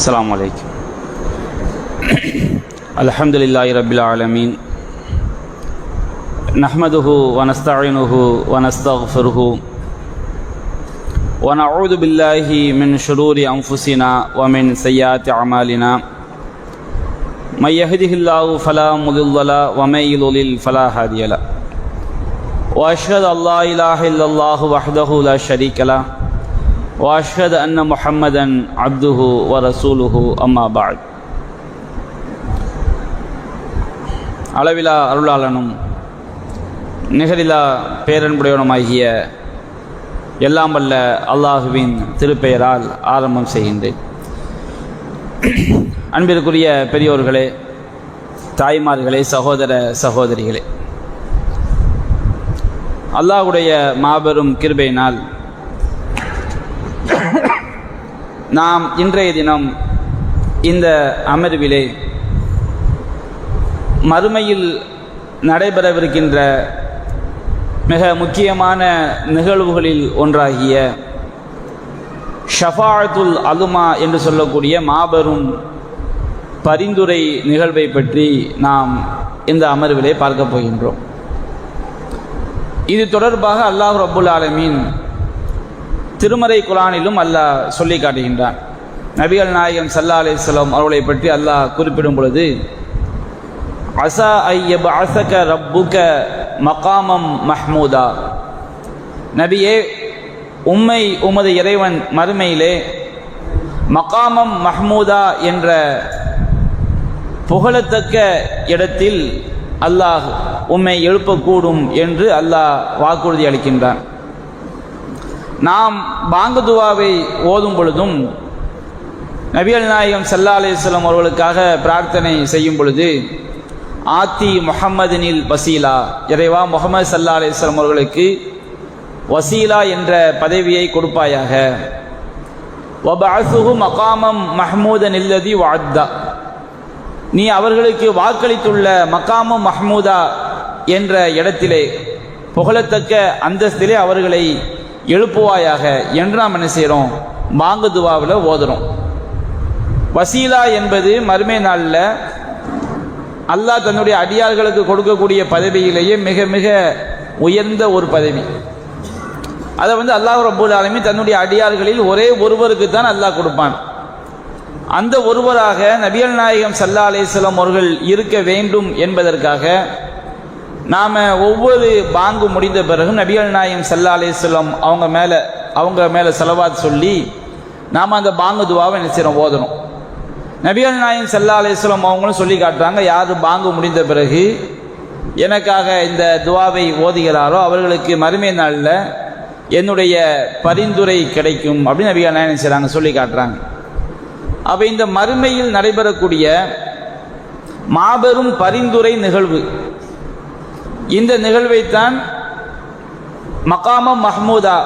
السلام عليكم. الحمد لله رب العالمين نحمده ونستعينه ونستغفره ونعوذ بالله من شرور أنفسنا ومن سيئات أعمالنا من يهده الله فلا مضل له ومن يضلل فلا هادي له وأشهد أن لا إله إلا الله وحده لا شريك له وأشهد أن محمدا عبده ورسوله أما بعد. அளவிலா அருளாளனும் நிகரிலா பேரன்புடையவனுமாகிய எல்லாம் வல்ல அல்லாஹுவின் திருப்பெயரால் ஆரம்பம் செய்கின்றேன். அன்பிற்குரிய பெரியோர்களே, தாய்மார்களே, சகோதர சகோதரிகளே, அல்லாஹ்வுடைய மாபெரும் கிருபையினால் நாம் இன்றைய தினம் இந்த அமர்விலே மறுமையில் நடைபெறவிருக்கின்ற மிக முக்கியமான நிகழ்வுகளில் ஒன்றாகிய ஷஃபாஅத்துல் அலுமா என்று சொல்லக்கூடிய மாபெரும் பரிந்துரை நிகழ்வை பற்றி நாம் இந்த அமர்விலே பார்க்க போகின்றோம். இது தொடர்பாக அல்லாஹ் ரப்புல் ஆலமீன் திருமறை குர்ஆனிலும் அல்லாஹ் சொல்லி காட்டுகின்றான். நபிகள் நாயகம் ஸல்லல்லாஹு அலைஹி வஸல்லம் அவர்களை பற்றி அல்லாஹ் குறிப்பிடும் பொழுது, அஸா ஐயபஅஸக ரப்புக மகாமம் மஹ்மூதா, நபியே, உம்மை உமது இறைவன் மறுமையிலே மகாமம் மஹ்மூதா என்ற புகழத்தக்க இடத்தில் அல்லாஹ் உம்மை எழுப்பக்கூடும் என்று அல்லாஹ் வாக்குறுதி அளிக்கின்றான். நாம் பாங்கு துவாவை ஓதும் பொழுதும் நபிகள் நாயகம் ஸல்லல்லாஹு அலைஹி வஸல்லம் அவர்களுக்காக பிரார்த்தனை செய்யும் பொழுது, ஆத்தி முஹம்மதினில் வசீலா, இறைவா முஹம்மது ஸல்லல்லாஹு அலைஹி வஸல்லம் அவர்களுக்கு வசீலா என்ற பதவியை கொடுப்பாயாக, வபஅஸுஹு மகாமம் மஹ்மூதன் இல்லதி வஅத்தா, நீ அவர்களுக்கு வாக்களித்துள்ள மகாமம் மஹ்மூதா என்ற இடத்திலே புகழத்தக்க அந்தஸ்திலே அவர்களை எழுப்புவாயாக என்று நாம் என்ன செய்கிறோம், பாங்கு துவாவில் ஓதுறோம். வசீலா என்பது மறுமை நாளில் அல்லாஹ் தன்னுடைய அடியார்களுக்கு கொடுக்கக்கூடிய பதவியிலேயே மிக மிக உயர்ந்த ஒரு பதவி. அதை அல்லாஹ் ரப்பல் ஆலமீன் தன்னுடைய அடியார்களில் ஒரே ஒருவருக்கு தான் அல்லாஹ் கொடுப்பான். அந்த ஒருவராக நபிகள் நாயகம் ஸல்லல்லாஹு அலைஹி வஸல்லம் அவர்கள் இருக்க வேண்டும் என்பதற்காக நாம் ஒவ்வொரு பாங்கு முடிந்த பிறகு நபிகள் நாயகம் ஸல்லல்லாஹு அலைஹி வஸல்லம் அவங்க மேலே ஸலவாத் சொல்லி நாம் அந்த பாங்கு துவாவை என்ன செய்கிறோம், ஓதணும். நபிகள் நாயகம் ஸல்லல்லாஹு அலைஹி வஸல்லம் அவங்களும் சொல்லி காட்டுறாங்க, யார் பாங்கு முடிந்த பிறகு எனக்காக இந்த துவாவை ஓதுகிறாரோ அவர்களுக்கு மறுமை நாளில் என்னுடைய பரிந்துரை கிடைக்கும் அப்படின்னு நபிகள் நாயகம் செய்கிறாங்க, சொல்லி காட்டுறாங்க. அப்போ இந்த மறுமையில் நடைபெறக்கூடிய மாபெரும் பரிந்துரை நிகழ்வு, இந்த நிகழ்வைத்தான் மகாமம் மஹ்மூதா,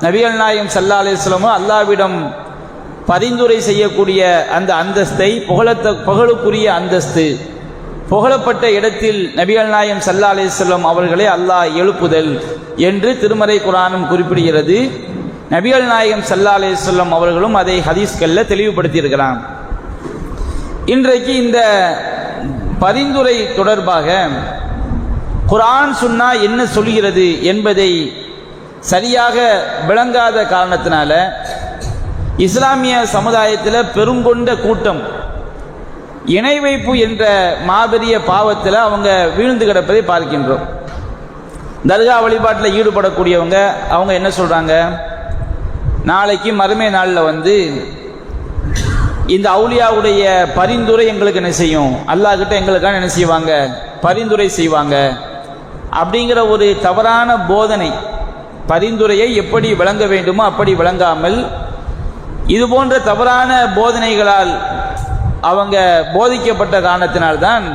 நபிகள் நாயகம் ஸல்லல்லாஹு அலைஹி வஸல்லம் அல்லாஹ்விடம் பரிந்துரை செய்யக்கூடிய அந்த அந்தஸ்தை, புகழுக்குரிய அந்தஸ்து, புகழப்பட்ட இடத்தில் நபிகள் நாயகம் ஸல்லல்லாஹு அலைஹி வஸல்லம் அவர்களை அல்லாஹ் எழுப்புதல் என்று திருமறை குர்ஆனும் குறிப்பிடுகிறது. நபிகள் நாயகம் ஸல்லல்லாஹு அலைஹி வஸல்லம் அவர்களும் அதை ஹதீஸ்களில் தெளிவுபடுத்தி இருக்கிறாங்க. இன்றைக்கு இந்த பரிந்துரை தொடர்பாக குர்ஆன் சுன்னா என்ன சொல்கிறது என்பதை சரியாக விளங்காத காரணத்தினால இஸ்லாமிய சமுதாயத்தில் பெருங்கொண்ட கூட்டம் இணை வைப்பு என்ற மாபெரிய பாவத்தில் அவங்க வீழ்ந்து கிடப்பதை பார்க்கின்றோம். தர்கா வழிபாட்டில் ஈடுபடக்கூடியவங்க அவங்க என்ன சொல்கிறாங்க, நாளைக்கு மறுமை நாளில் இந்த அவுலியாவுடைய பரிந்துரை எங்களுக்கு என்ன செய்யும், அல்லாஹ் கிட்ட எங்களுக்கான என்ன செய்வாங்க, பரிந்துரை செய்வாங்க அப்படிங்கிற ஒரு தவறான போதனை. பரிந்துரையை எப்படி விளங்க வேண்டுமோ அப்படி விளங்காமல் இது போன்ற தவறான போதனைகளால் அவங்க போதிக்கப்பட்ட காரணத்தினால்தான்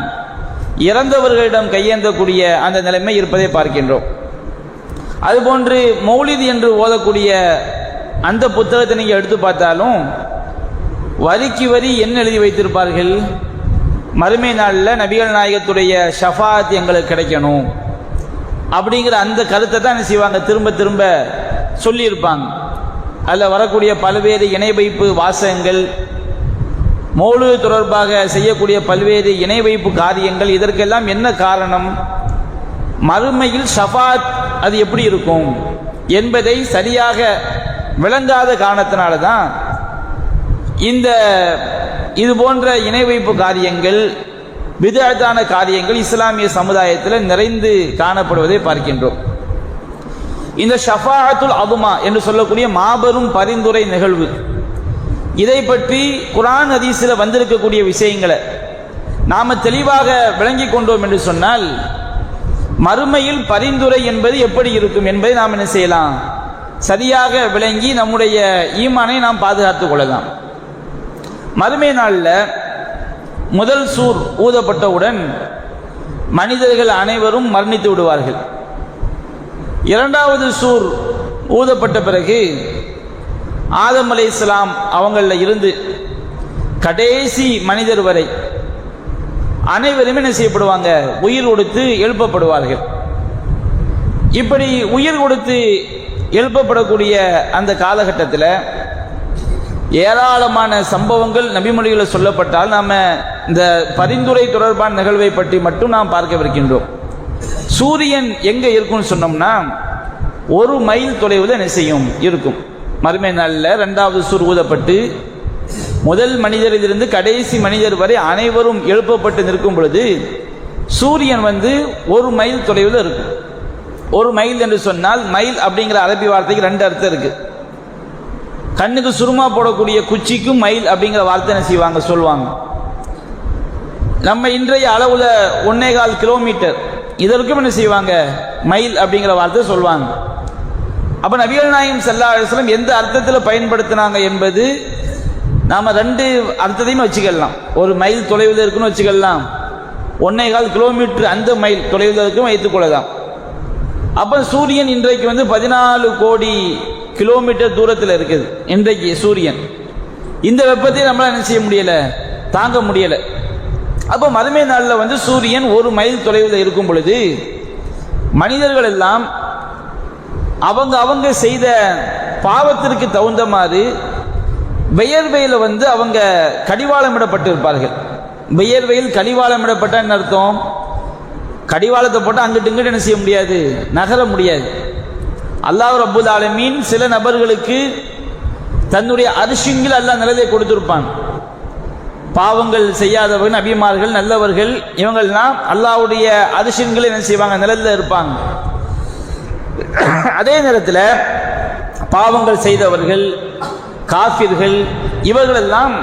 இறந்தவர்களிடம் கையேந்தக்கூடிய அந்த நிலைமை இருப்பதை பார்க்கின்றோம். அதுபோன்று மௌலித் என்று ஓதக்கூடிய அந்த புத்தகத்தை நீங்கள் எடுத்து பார்த்தாலும் வரிக்கு வரி என்ன எழுதி வைத்திருப்பார்கள், மறுமை நாளில் நபிகள் நாயகத்துடைய ஷஃபாத் எங்களுக்கு கிடைக்கணும் அப்படிங்கிற அந்த கருத்தை தான் என்ன செய்வாங்க, திரும்ப திரும்ப சொல்லியிருப்பாங்க. அதில் வரக்கூடிய பல்வேறு இணை வைப்பு வாசகங்கள் மௌலூது தொடர்பாக செய்யக்கூடிய பல்வேறு இணை வைப்பு காரியங்கள், இதற்கெல்லாம் என்ன காரணம்? மறுமையில் ஷஃபாத் அது எப்படி இருக்கும் என்பதை சரியாக விளங்காத காரணத்தினால தான் இது போன்ற இணை வைப்பு காரியங்கள், பித்அத்தான காரியங்கள் இஸ்லாமிய சமுதாயத்தில் நிறைந்து காணப்படுவதை பார்க்கின்றோம். இந்த ஷஃபாஅத்துல் அதுமா என்று சொல்லக்கூடிய மாபெரும் பரிந்துரை நிகழ்வு, இதை பற்றி குர்ஆன் ஹதீஸில் வந்திருக்கக்கூடிய விஷயங்களை நாம தெளிவாக விளங்கி கொண்டோம் என்று சொன்னால், மறுமையில் பரிந்துரை என்பது எப்படி இருக்கும் என்பதை நாம் என்ன செய்யலாம், சரியாக விளங்கி நம்முடைய ஈமானை நாம் பாதுகாத்துக் கொள்ளலாம். மறுமை நாளில் முதல் சூர் ஊதப்பட்டவுடன் மனிதர்கள் அனைவரும் மரணித்து விடுவார்கள். இரண்டாவது சூர் ஊதப்பட்ட பிறகு ஆதம் அலைஹிஸ்ஸலாம் அவங்களில் இருந்து கடைசி மனிதர் வரை அனைவருமே என்ன செய்யப்படுவாங்க, உயிர் கொடுத்து எழுப்பப்படுவார்கள். இப்படி உயிர் கொடுத்து எழுப்பப்படக்கூடிய அந்த காலகட்டத்தில் ஏராளமான சம்பவங்கள் நபிமொழிகளை சொல்லப்பட்டால் நாம இந்த பரிந்துரை தொடர்பான நிகழ்வை பற்றி மட்டும் நாம் பார்க்கவிருக்கின்றோம். சூரியன் எங்க இருக்கும்னு சொன்னோம்னா 1 மைல் தொலைவில் என்ன செய்யும் இருக்கும். மறுமை நாளில் 2வது சூர் ஊதப்பட்டு முதல் மனிதரிலிருந்து கடைசி மனிதர் வரை அனைவரும் எழுப்பப்பட்டு நிற்கும் பொழுது சூரியன் 1 மைல் தொலைவில் இருக்கும். 1 மைல் என்று சொன்னால், மைல் அப்படிங்கிற அரபி வார்த்தைக்கு 2 அர்த்தம் இருக்கு. கண்ணுக்கு சுருமா போடக்கூடிய குச்சிக்கும் மைல் அப்படிங்கிற வார்த்தை என்ன செய்வாங்க, சொல்லுவாங்க. நம்ம இன்றைய அளவுல 1.25 கிலோமீட்டர் இதற்கும் என்ன செய்வாங்க, மைல் அப்படிங்கிற வார்த்தை சொல்லுவாங்க. அப்ப நபிகள் நாயகம் ஸல்லல்லாஹு அலைஹி வஸல்லம் எந்த அர்த்தத்தில் பயன்படுத்தினாங்க என்பது நாம 2 அர்த்தத்தையும் வச்சுக்கலாம். 1 மைல் தொலைவில் இருக்குன்னு வச்சுக்கலாம், 1.25 கிலோமீட்டர் அந்த மைல் தொலைவில் இருக்கும் வைத்துக் கொள்ளலாம். அப்ப சூரியன் இன்றைக்கு 14 கோடி கிலோமீட்டர் தூரத்தில் இருக்குது. இன்றைக்கு சூரியன் இந்த வெப்பத்தை நம்மளால என்ன செய்ய முடியல, தாங்க முடியல. அப்ப மறுமை நாளில் சூரியன் 1 மைல் தொலைவில் இருக்கும் பொழுது மனிதர்கள் எல்லாம் அவங்க செய்த பாவத்திற்கு தகுந்த மாதிரி வியர்வையில் அவங்க கடிவாளமிடப்பட்டு இருப்பார்கள். வியர்வையில் கடிவாளமிடப்பட்ட என்ன அர்த்தம், கடிவாளத்தை போட்டு அங்கிட்டு இங்கிட்டு என்ன செய்ய முடியாது, நகர முடியாது. அல்லாஹ் ரப்புல் ஆலமீன் சில நபர்களுக்கு தன்னுடைய அரிசிங்கில் அல்லாஹ் நிழலை கொடுத்திருப்பான். பாவங்கள் செய்யாதவர்கள், நபிமார்கள், நல்லவர்கள், இவங்கள்லாம் அல்லாஹ்வுடைய அரிசிங்களை என்ன செய்வாங்க, நிழல்ல இருப்பாங்க. அதே நேரத்தில் பாவங்கள் செய்தவர்கள், காஃபிர்கள், இவர்களெல்லாம்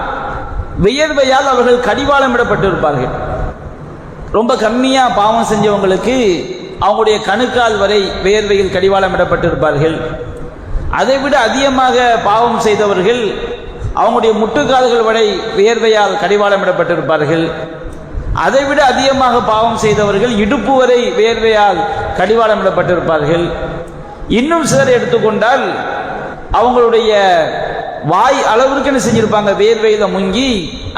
வியர்வையால் அவர்கள் கடிவாளமிடப்பட்டு இருப்பார்கள். ரொம்ப கம்மியா பாவம் செஞ்சவங்களுக்கு அவங்களுடைய கணுக்கால் வரை வியர்வையில் கடிவாளமிடப்பட்டிருப்பார்கள். அதைவிட அதிகமாக பாவம் செய்தவர்கள் அவங்களுடைய முட்டுக்கால்கள் வரை வியர்வையால் கடிவாளமிடப்பட்டிருப்பார்கள். அதைவிட அதிகமாக பாவம் செய்தவர்கள் இடுப்பு வரை வியர்வையால் கடிவாளமிடப்பட்டிருப்பார்கள். இன்னும் சிலர் எடுத்துக்கொண்டால் அவங்களுடைய வாய் அளவிற்கு என்ன செஞ்சிருப்பாங்க, வியர்வையில முங்கி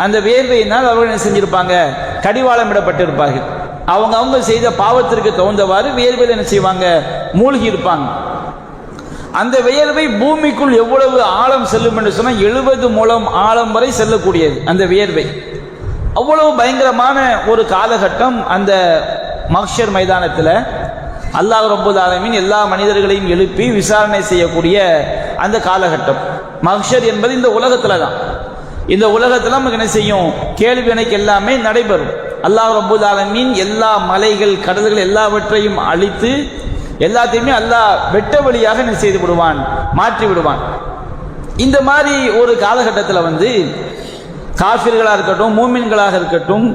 அந்த வியர்வையினால் அவர்கள் என்ன செஞ்சிருப்பாங்க, கடிவாளமிடப்பட்டிருப்பார்கள். அவங்க செய்த பாவத்திற்கு தகுந்தவாறு வியர்வையில் என்ன செய்வாங்க, மூழ்கி இருப்பாங்க. அந்த வியர்வை பூமிக்குள் எவ்வளவு ஆழம் செல்லும் என்று சொன்னால் 70 முழம் ஆழம் வரை செல்லக்கூடியது அந்த வியர்வை. அவ்வளவு பயங்கரமான ஒரு காலகட்டம் அந்த மஹ்ஷர் மைதானத்தில் அல்லாஹ் ரப்புல் ஆலமீன் எல்லா மனிதர்களையும் எழுப்பி விசாரணை செய்யக்கூடிய அந்த காலகட்டம். மஹ்ஷர் என்பது இந்த உலகத்துல தான். இந்த உலகத்துல நமக்கு என்ன செய்யும், கேள்வி கணக்கு எல்லாமே நடைபெறும். அல்லாஹ் ரப்புல் ஆலமீன் எல்லா மலைகள், கடல்கள் எல்லாவற்றையும் அழித்து எல்லாத்தையுமே அல்லாஹ் வெட்ட வழியாக என்ன செய்து விடுவான், மாற்றி விடுவான். இந்த மாதிரி ஒரு காலகட்டத்தில் காஃபிர்களாக இருக்கட்டும், மூமின்களாக இருக்கட்டும்,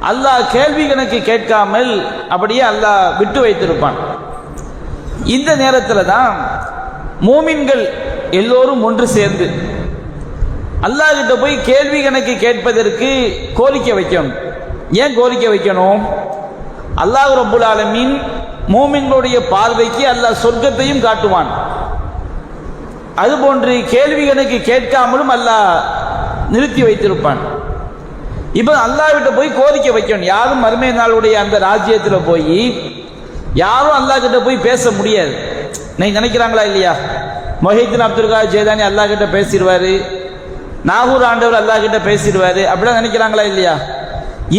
அல்லாஹ் கேள்வி கணக்கு கேட்காமல் அப்படியே அல்லாஹ் விட்டு வைத்திருப்பான். இந்த நேரத்தில் தான் மூமின்கள் எல்லோரும் ஒன்று சேர்ந்து அல்லாஹ் கிட்ட போய் கேள்வி கணக்கு கேட்பதற்கு கோரிக்கை வைக்கணும். ஏன் கோரிக்கை வைக்கணும்? அல்லாஹ் ரப்புல் ஆலமீன் மூமின்களுடைய பார்வைக்கு அல்லாஹ் சொர்க்கத்தையும் காட்டுவான். அதுபோன்று கேள்வி கணக்கு கேட்காமலும் அல்லாஹ் நிறுத்தி வைத்திருப்பான். இப்ப அல்லாஹ் கிட்ட போய் கோரிக்கை வைக்கணும். யாரும் மறுமை நாளுடைய அந்த ராஜ்யத்தில் போய் யாரும் அல்லாஹ் கிட்ட போய் பேச முடியாது. நீங்க நினைக்கிறாங்களா இல்லையா? மொஹிதீன் அப்துல் காதர் ஜெயிலானி அல்லாஹ் கிட்ட பேசிடுவாரு, நாகூர் ஆண்டவர் அல்லாஹ் கிட்ட பேசிடுவாரு அப்படிலாம் நினைக்கிறாங்களா இல்லையா?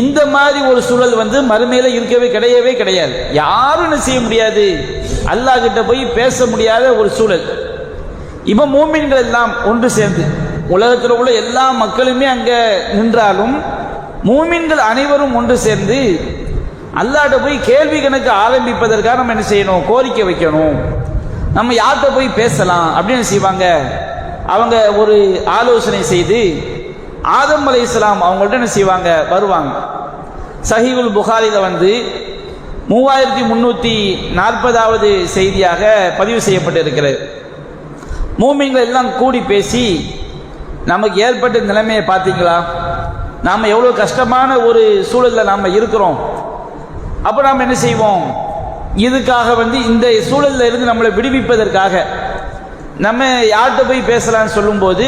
இந்த மாதிரி ஒரு சூழல் வந்து மறுமையில கிடையவே கிடையாது. யாரும் என்ன செய்ய முடியாது, அல்லாஹ் கிட்ட போய் பேச முடியாத ஒரு சூழல். இப்ப மூமின்கள் எல்லாம் ஒன்று சேர்ந்து, உலகத்தில் உள்ள எல்லா மக்களுமே அங்க நின்றாலும் மூமின்கள் அனைவரும் ஒன்று சேர்ந்து அல்லாஹ்ட்ட போய் கேள்வி கணக்கு ஆரம்பிப்பதற்காக நம்ம என்ன செய்யணும், கோரிக்கை வைக்கணும். நம்ம யார்கிட்ட போய் பேசலாம் அப்படின்னு செய்வாங்க, அவங்க ஒரு ஆலோசனை செய்து ஆதம் அலைஹிஸ்ஸலாம் அவங்கள்ட்ட என்ன செய்வாங்க, வருவாங்க. சஹீஹுல் புகாரில வந்து 3340வது செய்தியாக பதிவு செய்யப்பட்டிருக்கிறது. மூமின்கள் எல்லாம் கூடி பேசி, நமக்கு ஏற்பட்ட நிலைமையை பார்த்தீங்களா, நாம் எவ்வளோ கஷ்டமான ஒரு சூழலில் நாம் இருக்கிறோம். அப்போ நாம் என்ன செய்வோம், இதுக்காக வந்து இந்த சூழலில் இருந்து நம்மளை விடுவிப்பதற்காக நம்ம யார்கிட்ட போய் பேசலான்னு சொல்லும்போது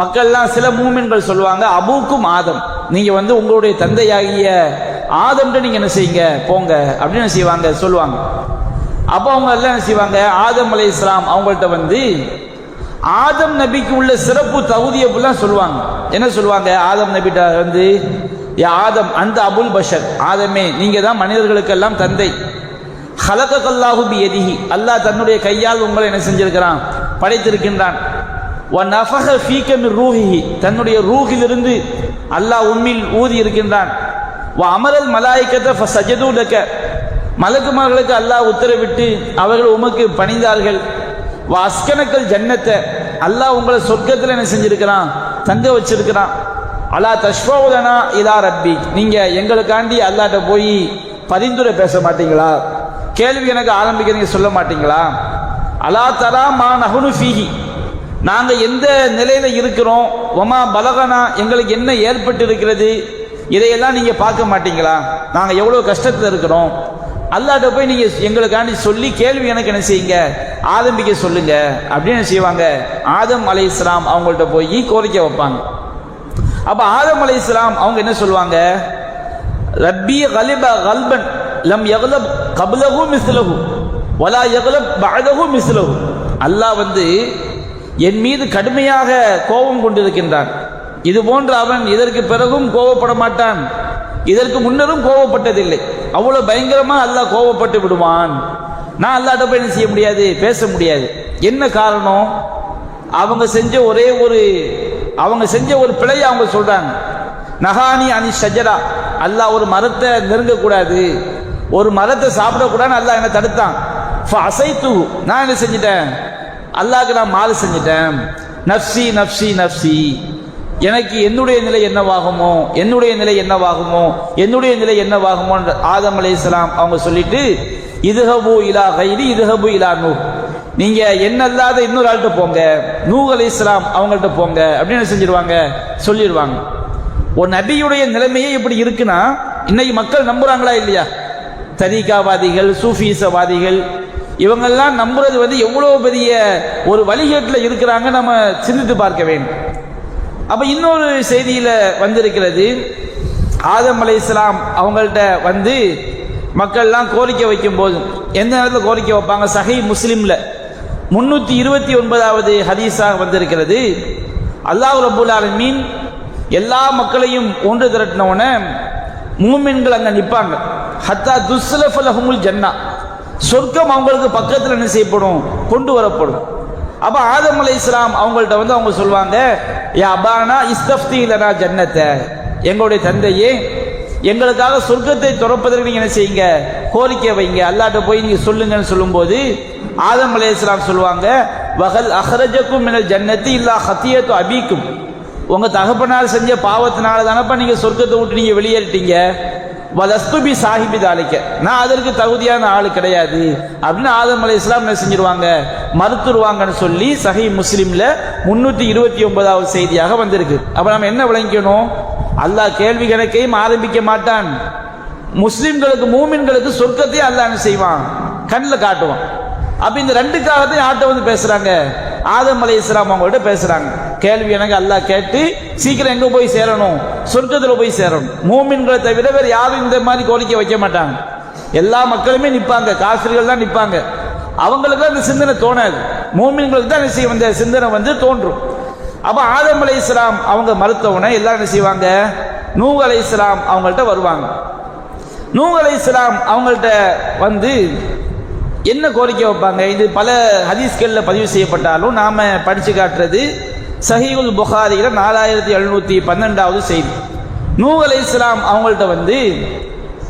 மக்கள்லாம் சில மூமின்கள் சொல்லுவாங்க, அபூக்கும் ஆதம், நீங்கள் வந்து உங்களுடைய தந்தையாகிய ஆதம்கிட்ட நீங்கள் என்ன செய்யுங்க, போங்க அப்படின்னு செய்வாங்க, சொல்லுவாங்க. அப்போ அவங்க எல்லாம் என்ன செய்வாங்க, ஆதம் அலைஹிஸ்ஸலாம் அவங்கள்ட்ட வந்து ஆதம் நபிக்கு உள்ள சிறப்பு தகுதியை எல்லாம் சொல்லுவாங்க. என்ன சொல்லுவாங்க, ஆதம் நபிட்ட வந்து, யா ஆதம் அந்த அபுல் பஷர், ஆதமே நீங்க தான் மனிதர்களுக்கெல்லாம் தந்தை. ஹலகல்லாஹு பியதிஹி, அல்லாஹ் தன்னுடைய கையால் உங்களை என்ன செஞ்சிருக்கிறான், படைத்திருக்கின்றான். வ நஃபஹ ஃபீக மின் ரூஹிஹி, தன்னுடைய ரூஹிலிருந்து அல்லாஹ் உம்மில் ஊதி இருக்கின்றான். வ அமரல் மலாயிகத ஃபஸஜது லக, மலக்குமார்களுக்கு அல்லாஹ் உத்தரவிட்டு அவர்கள் உமக்கு பணிந்தார்கள். வ அஸ்கனக்கல் ஜன்னத்தை, அல்லாஹ் உங்களை சொர்க்கத்தில் என்ன செஞ்சிருக்கிறான், தங்க வச்சிருக்கிறான். அலா தஷ்ஃபவுலனா இலா ரப்பி, நீங்க எங்களுக்காண்டி அல்லாஹ்ட்ட போய் பரிந்துரை பேச மாட்டீங்களா, கேள்வி எனக்கு ஆரம்பிக்க சொல்ல மாட்டீங்களா? அலா தரா மா நஹுனு ஃபீஹி, நாங்க எந்த நிலையில இருக்கிறோம், ஒமா பலகனா எங்களுக்கு என்ன ஏற்பட்டு இருக்கிறது, இதையெல்லாம் நீங்க பார்க்க மாட்டீங்களா? நாங்க எவ்வளவு கஷ்டத்தில் இருக்கிறோம், அல்லாஹ்ட்ட போய் நீங்க எங்களுக்காண்டி சொல்லி கேள்வி எனக்கு என்ன செய்யுங்க, ஆரம்பிக்க சொல்லுங்க அப்படின்னு செய்வாங்க. ஆதம் அலைஹிஸ்ஸலாம் அவங்கள்ட்ட போய் கோரிக்கை வைப்பாங்க. அப்ப ஆதம் அலைஹிஸ்ஸலாம் அவங்க என்ன சொல்லுவாங்க, ரப்பி கலிப கல்பன் லம் யக்லப் கப்லஹு மிஸ்லஹு வலா யக்லப் பஅதஹு மிஸ்லஹு, அல்லாஹ் வந்து என் மீது கடுமையாக கோபம் கொண்டிருக்கின்றான். இது போன்ற அவன் இதற்கு பிறகும் கோபப்பட மாட்டான், இதற்கு முன்னரும் கோபப்பட்டதில்லை. அவ்வளவு பயங்கரமா அல்லாஹ் கோபப்பட்டு விடுவான். நான் அல்லாஹ்ட்ட போய் என்ன செய்ய முடியாது, பேச முடியாது. என்ன காரணம், அவங்க செஞ்ச ஒரு பிழையை அவங்க சொல்றாங்க. நஹானி அனி ஷஜரா, அல்லாஹ் ஒரு மரத்தை நெருங்கக்கூடாது, ஒரு மரத்தை சாப்பிடக்கூடாதுன்னு அல்லாஹ் என்ன தடுத்தான். ஃபஅஸைது, நான் என்ன செஞ்சிட்டேன், அல்லாஹ்க்கு நான் மாறு செஞ்சிட்டேன். நஃப்சி நஃப்சி நஃப்சி, எனக்கு என்னுடைய நிலை என்னவாகுமோ, என்னுடைய நிலை என்னவாகுமோ, என்னுடைய நிலை என்னவாகுமோ ஆதம் அலைஹிஸ்ஸலாம் அவங்க சொல்லிட்டு, இதுஹபு இலா கைரி இதுஹபு இலா நூஹ், நீங்க என்ன அல்லாத இன்னொரு ஆள்கிட்ட போங்க, நூஹ் அலைஹிஸ்ஸலாம் அவங்கள்ட்ட போங்க அப்படின்னு செஞ்சிருவாங்க, சொல்லிடுவாங்க. ஒரு நபியுடைய நிலைமையே இப்படி இருக்குன்னா இன்னைக்கு மக்கள் நம்புறாங்களா இல்லையா? தரீகாவாதிகள், சூஃபீசவாதிகள் இவங்கெல்லாம் நம்புறது வந்து எவ்வளவு பெரிய ஒரு வழிகேட்டில் இருக்கிறாங்க, நம்ம சிந்தித்து பார்க்க வேண்டும். அப்ப இன்னொரு செய்தியில வந்திருக்கிறது, ஆதம் அலைஹிஸ்ஸலாம் அவங்கள்ட்ட வந்து மக்கள்லாம் கோரிக்கை வைக்கும் போது எந்த நேரத்தில் கோரிக்கை வைப்பாங்க, சஹீஹ் முஸ்லிம்ல 329வது ஹதீஸாக வந்திருக்கிறது. அல்லாஹ் ரப்பல் ஆலமீன் எல்லா மக்களையும் ஒன்று திரட்டினவன மூமின்கள் அங்க நிற்பாங்க. ஹத்தா துஸ்லஃப லஹுமுல் ஜன்னா, சொர்க்கம் அவங்களுக்கு பக்கத்தில் என்ன செய்யப்படும், கொண்டு வரப்படும். அப்ப ஆதம் அலைஹிஸ்ஸலாம் அவங்கள்ட்ட வந்து அவங்க சொல்லுவாங்க, யா அபானா இஸ்தஃப்தி லனா ஜன்னத்தை, எங்களுடைய தந்தையே எங்களுக்காக சொர்க்கத்தை திறப்பதற்கு நீங்க என்ன செய்யுங்க, கோரிக்கை வைங்க, அல்லாஹ்ட்ட போய் நீங்க சொல்லுங்கன்னு சொல்லும்போது ஆதம் அலைஹிஸ்ஸலாம் சொல்லுவாங்க, வஹல் அஹ்ரஜக்கும் மினல் ஜன்னத்தி இல்லா ஹத்தியத்து அபீக்கும், உங்க தகப்பனார் செஞ்ச பாவத்தினால தானப்பா நீங்க சொர்க்கத்தை விட்டு நீங்க வெளியேறிட்டீங்க. வலஸ்துபி சாஹிபி தாலிக்க, நான் அதற்கு தகுதியான ஆளு கிடையாது அப்படின்னு ஆதம் அலைஹிஸ்ஸலாம் என்ன செஞ்சிருவாங்க, மறுத்துருவாங்கன்னு சொல்லி சஹீஹ் முஸ்லிம்ல 329வது செய்தியாக வந்திருக்கு. அப்ப நம்ம என்ன விளங்கிக்கணும், அல்லாஹ் கேள்வி கணக்கையும் ஆரம்பிக்க மாட்டான். முஸ்லிம்களுக்கு மூமின்களுக்கு சொர்க்கத்தை அல்லாஹ் என்ன செய்வான், கண்ணில் காட்டுவான். அப்ப இந்த ரெண்டுக்காகத்தான் யார்கிட்ட வந்து பேசுறாங்க, ஆதம் அலைஹிஸ்ஸலாம் அவங்கள்ட்ட பேசுறாங்க. கேள்வி எனக்கு அல்லாஹ் கேட்டு சீக்கிரம் எங்க போய் சேரணும், சொர்க்கத்தில் போய் சேரணும். மூமின்களை தவிர வேற யாரும் இந்த மாதிரி கோரிக்கை வைக்க மாட்டாங்க. எல்லா மக்களுமே நிற்பாங்க, காஃபிர்கள் தான் நிற்பாங்க. அவங்களுக்கு தான் இந்த சிந்தனை தோணாது, மூமின்களுக்கு தான் இந்த சிந்தனை வந்து தோன்றும். அப்ப ஆதம் அலைஹிஸ்ஸலாம் அவங்க மறுத்தவன எல்லாரும் என்ன செய்வாங்க, நூஹ் அலைஹிஸ்ஸலாம் அவங்கள்ட்ட வருவாங்க. நூஹ் அலைஹிஸ்ஸலாம் அவங்கள்ட்ட வந்து என்ன கோரிக்கை வைப்பாங்க? இது பல ஹதீஸ்கள்ல பதிவு செய்யப்பட்டாலும் நாம படிச்சு காட்டுறது சஹீஹுல் புகாரியில 4712வது செய்தி. நூஹ் அலைஹிஸ்ஸலாம் அவங்கள்ட்ட வந்து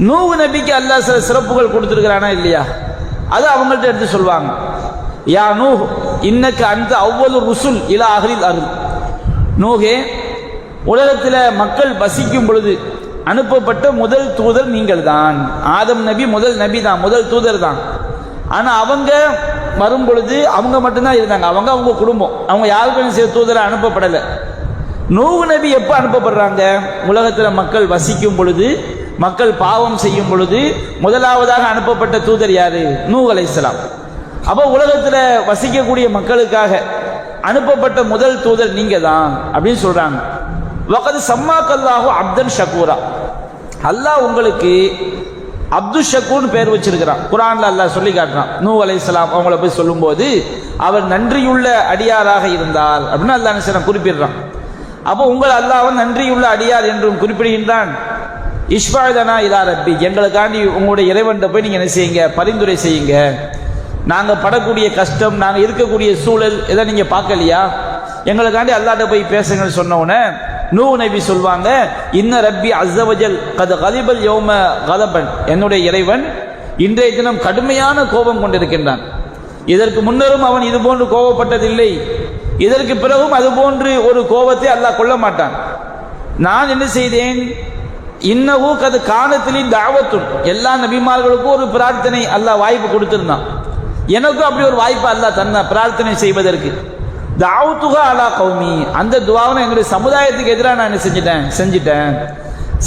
நூஹ் நபிக்கு அல்லாஹ் சில சிறப்புகள் கொடுத்துருக்கிறானா இல்லையா, அது அவங்கள்ட்ட எடுத்து சொல்லுவாங்க. யா நூஹ் இன்னக்க அந்த அவ்வளவு ருசுல் இலா அஹ்லில் அருள். நூஹே, உலகத்தில் மக்கள் வசிக்கும் பொழுது அனுப்பப்பட்ட முதல் தூதர் நீங்கள் தான். ஆதம் நபி முதல் நபி தான், முதல் தூதர் தான். ஆனா அவங்க வரும் பொழுது அவங்க மட்டும்தான் இருந்தாங்க, அவங்க குடும்பம், அவங்க யாருக்கும் தூதரை அனுப்பப்படலை. நூஹ் நபி எப்ப அனுப்பப்படுறாங்க? உலகத்துல மக்கள் வசிக்கும் பொழுது, மக்கள் பாவம் செய்யும் பொழுது முதலாவதாக அனுப்பப்பட்ட தூதர் யாரு? நூஹ் அலைஹிஸ்ஸலாம். அப்போ உலகத்துல வசிக்கக்கூடிய மக்களுக்காக அனுப்பப்பட்ட முதல் தூதர் நீங்க தான் அப்படின்னு சொல்றாங்க. வகது சம்மாக்கல்லாஹு அப்தன் ஷக்கூரா, அல்லாஹ் உங்களுக்கு அப்துல் ஷக்கூர்னு பேர் வச்சிருக்கிறான். குர்ஆன்ல அல்லாஹ் சொல்லி காட்டுறான். நூஹ் அலைஹிஸ்ஸலாம் அவங்கள போய் சொல்லும்போது அவர் நன்றியுள்ள அடியாராக இருந்தார் அப்படின்னு அல்லாஹ் குறிப்பிடுறான். அப்போ உங்கள் அல்லாஹ் நன்றியுள்ள அடியார் என்றும் குறிப்பிடுகின்றான். இஷ்ஃபாதனா இலா ரப்பி, எங்களுக்காண்டி உங்களுடைய இறைவன்கிட்ட போய் நீங்க என்ன செய்யுங்க, பரிந்துரை செய்யுங்க. நாங்க படக்கூடிய கஷ்டம், நாங்க இருக்கக்கூடிய சூழல் இதை நீங்க பார்க்கலையா, எங்களுக்காண்டி அல்லாஹ்ட்ட போய் பேசுங்கன்னு சொன்ன உடனே நூஹ் நபி சொல்வாங்க, இன்ன ரப்பி அஸ்ஸவஜல் கத் கலிபல் யௌம கலபன், என்னுடைய இறைவன் இன்றைய தினம் கடுமையான கோபம் கொண்டிருக்கின்றான். இதற்கு முன்னரும் அவன் இது போன்று கோபப்பட்டதில்லை, இதற்கு பிறகும் அது போன்று ஒரு கோபத்தை அல்லாஹ் கொள்ள மாட்டான். நான் என்ன செய்தேன், இன்னஹு கது கானத்திலின் தாவத்துன், எல்லா நபிமார்களுக்கும் ஒரு பிரார்த்தனை அல்லாஹ் வாய்ப்பு கொடுத்திருந்தான். எனக்கும் அப்படி ஒரு வாய்ப்பு அல்லாஹ் தந்த பிரார்த்தனை செய்வதற்கு. தாவத்துகா அலா கௌமி, அந்த துவாவை எங்களுடைய சமுதாயத்துக்கு எதிராக நான் என்ன செஞ்சிட்டேன்.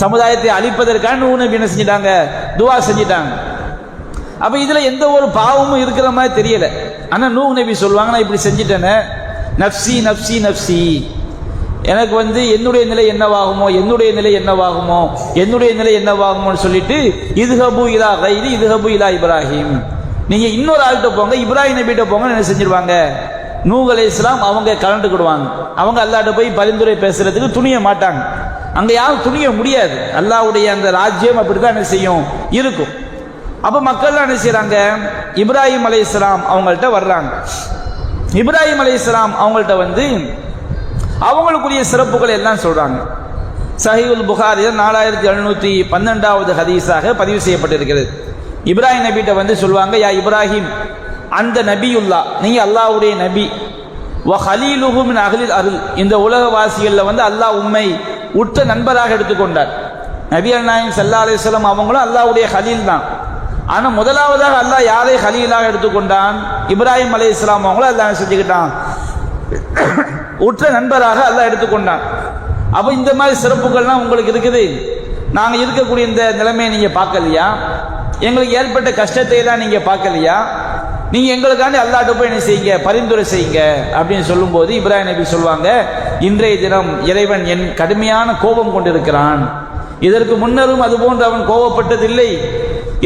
சமுதாயத்தை அழிப்பதற்காக நூஹ் நபி என்ன செஞ்சிட்டாங்க, துவா செஞ்சிட்டாங்க. அப்ப இதுல எந்த ஒரு பாவமும் இருக்கிற மாதிரி தெரியல. ஆனா நூஹ் நபி சொல்லுவாங்க, நான் இப்படி செஞ்சிட்டேன்னு, நப்சி நப்சி நப்சி, எனக்கு வந்து என்னுடைய நிலை என்னவாகுமோ, என்னுடைய நிலை என்னவாகுமோ, என்னுடைய நிலை என்னவாகுமோன்னு சொல்லிட்டு இதுஹபு இலா கைரி இதுஹபு இலா இப்ராஹிம், நீங்க இன்னொரு ஆள்கிட்ட போங்க, இப்ராஹிம் நபிட்ட போங்க, என்ன செஞ்சிருவாங்க, நூஹ் அலைஹிஸ்ஸலாம் அவங்க கலந்துக்கிடுவாங்க. அவங்க அல்லாஹ்ட்ட போய் பரிந்துரை பேசுறதுக்கு துணிய மாட்டாங்க. அங்க யாரும் துணிய முடியாது. அல்லாஹ்வுடைய அந்த ராஜ்யம் அப்படித்தான் என்ன செய்யும், இருக்கும். அப்ப மக்கள் என்ன செய்யறாங்க, இப்ராஹிம் அலைஹிஸ்ஸலாம் அவங்கள்ட்ட வர்றாங்க. இப்ராஹிம் அலைஹிஸ்ஸலாம் அவங்கள்ட்ட வந்து அவங்களுக்குரிய சிறப்புகள் எல்லாம் சொல்றாங்க. சஹீஹுல் புகாரியில் 4712வது ஹதீஸாக பதிவு செய்யப்பட்டிருக்கிறது. இப்ராஹிம் நபிட்ட வந்து சொல்லுவாங்க, யா இப்ராஹிம் அந்த நபியுல்லா, நீங்க அல்லாஹ்வுடைய நபி, வ ஹலீலுஹு மின் அஹ்லில் அருள், இந்த உலகவாசிகள்ல வந்து அல்லாஹ் உம்மை உற்ற நண்பராக எடுத்துக்கொண்டார். நபிகள் நாயகம் ஸல்லல்லாஹு அலைஹி வஸல்லம் அவங்களும் அல்லாஹ்வுடைய ஹலீல் தான். ஆனா முதலாவதாக அல்லாஹ் யாரை ஹலீலாக எடுத்துக்கொண்டான், இப்ராஹிம் அலைஹிஸ்ஸலாம் அவங்கள அல்லாஹ் செஞ்சுக்கிட்டான், உற்ற நண்பராக அல்லாஹ் எடுத்துக்கொண்டான். அப்ப இந்த மாதிரி சிறப்புகள்லாம் உங்களுக்கு இருக்குது. நாங்க இருக்கக்கூடிய இந்த நிலைமையை நீங்க பார்க்கலையா, எங்களுக்கு ஏற்பட்ட கஷ்டத்தை தான் நீங்க பார்க்கலையா, நீங்க எங்களுக்காண்டி அல்லாஹ்ட்ட போய் என்ன செய்யுங்க, பரிந்துரை செய்யுங்க அப்படின்னு சொல்லும்போது இப்ராஹிம் நபி சொல்வாங்க, இன்றைய தினம் இறைவன் என் கடுமையான கோபம் கொண்டிருக்கிறான். இதற்கு முன்னரும் அது போன்று அவன் கோபப்பட்டதில்லை,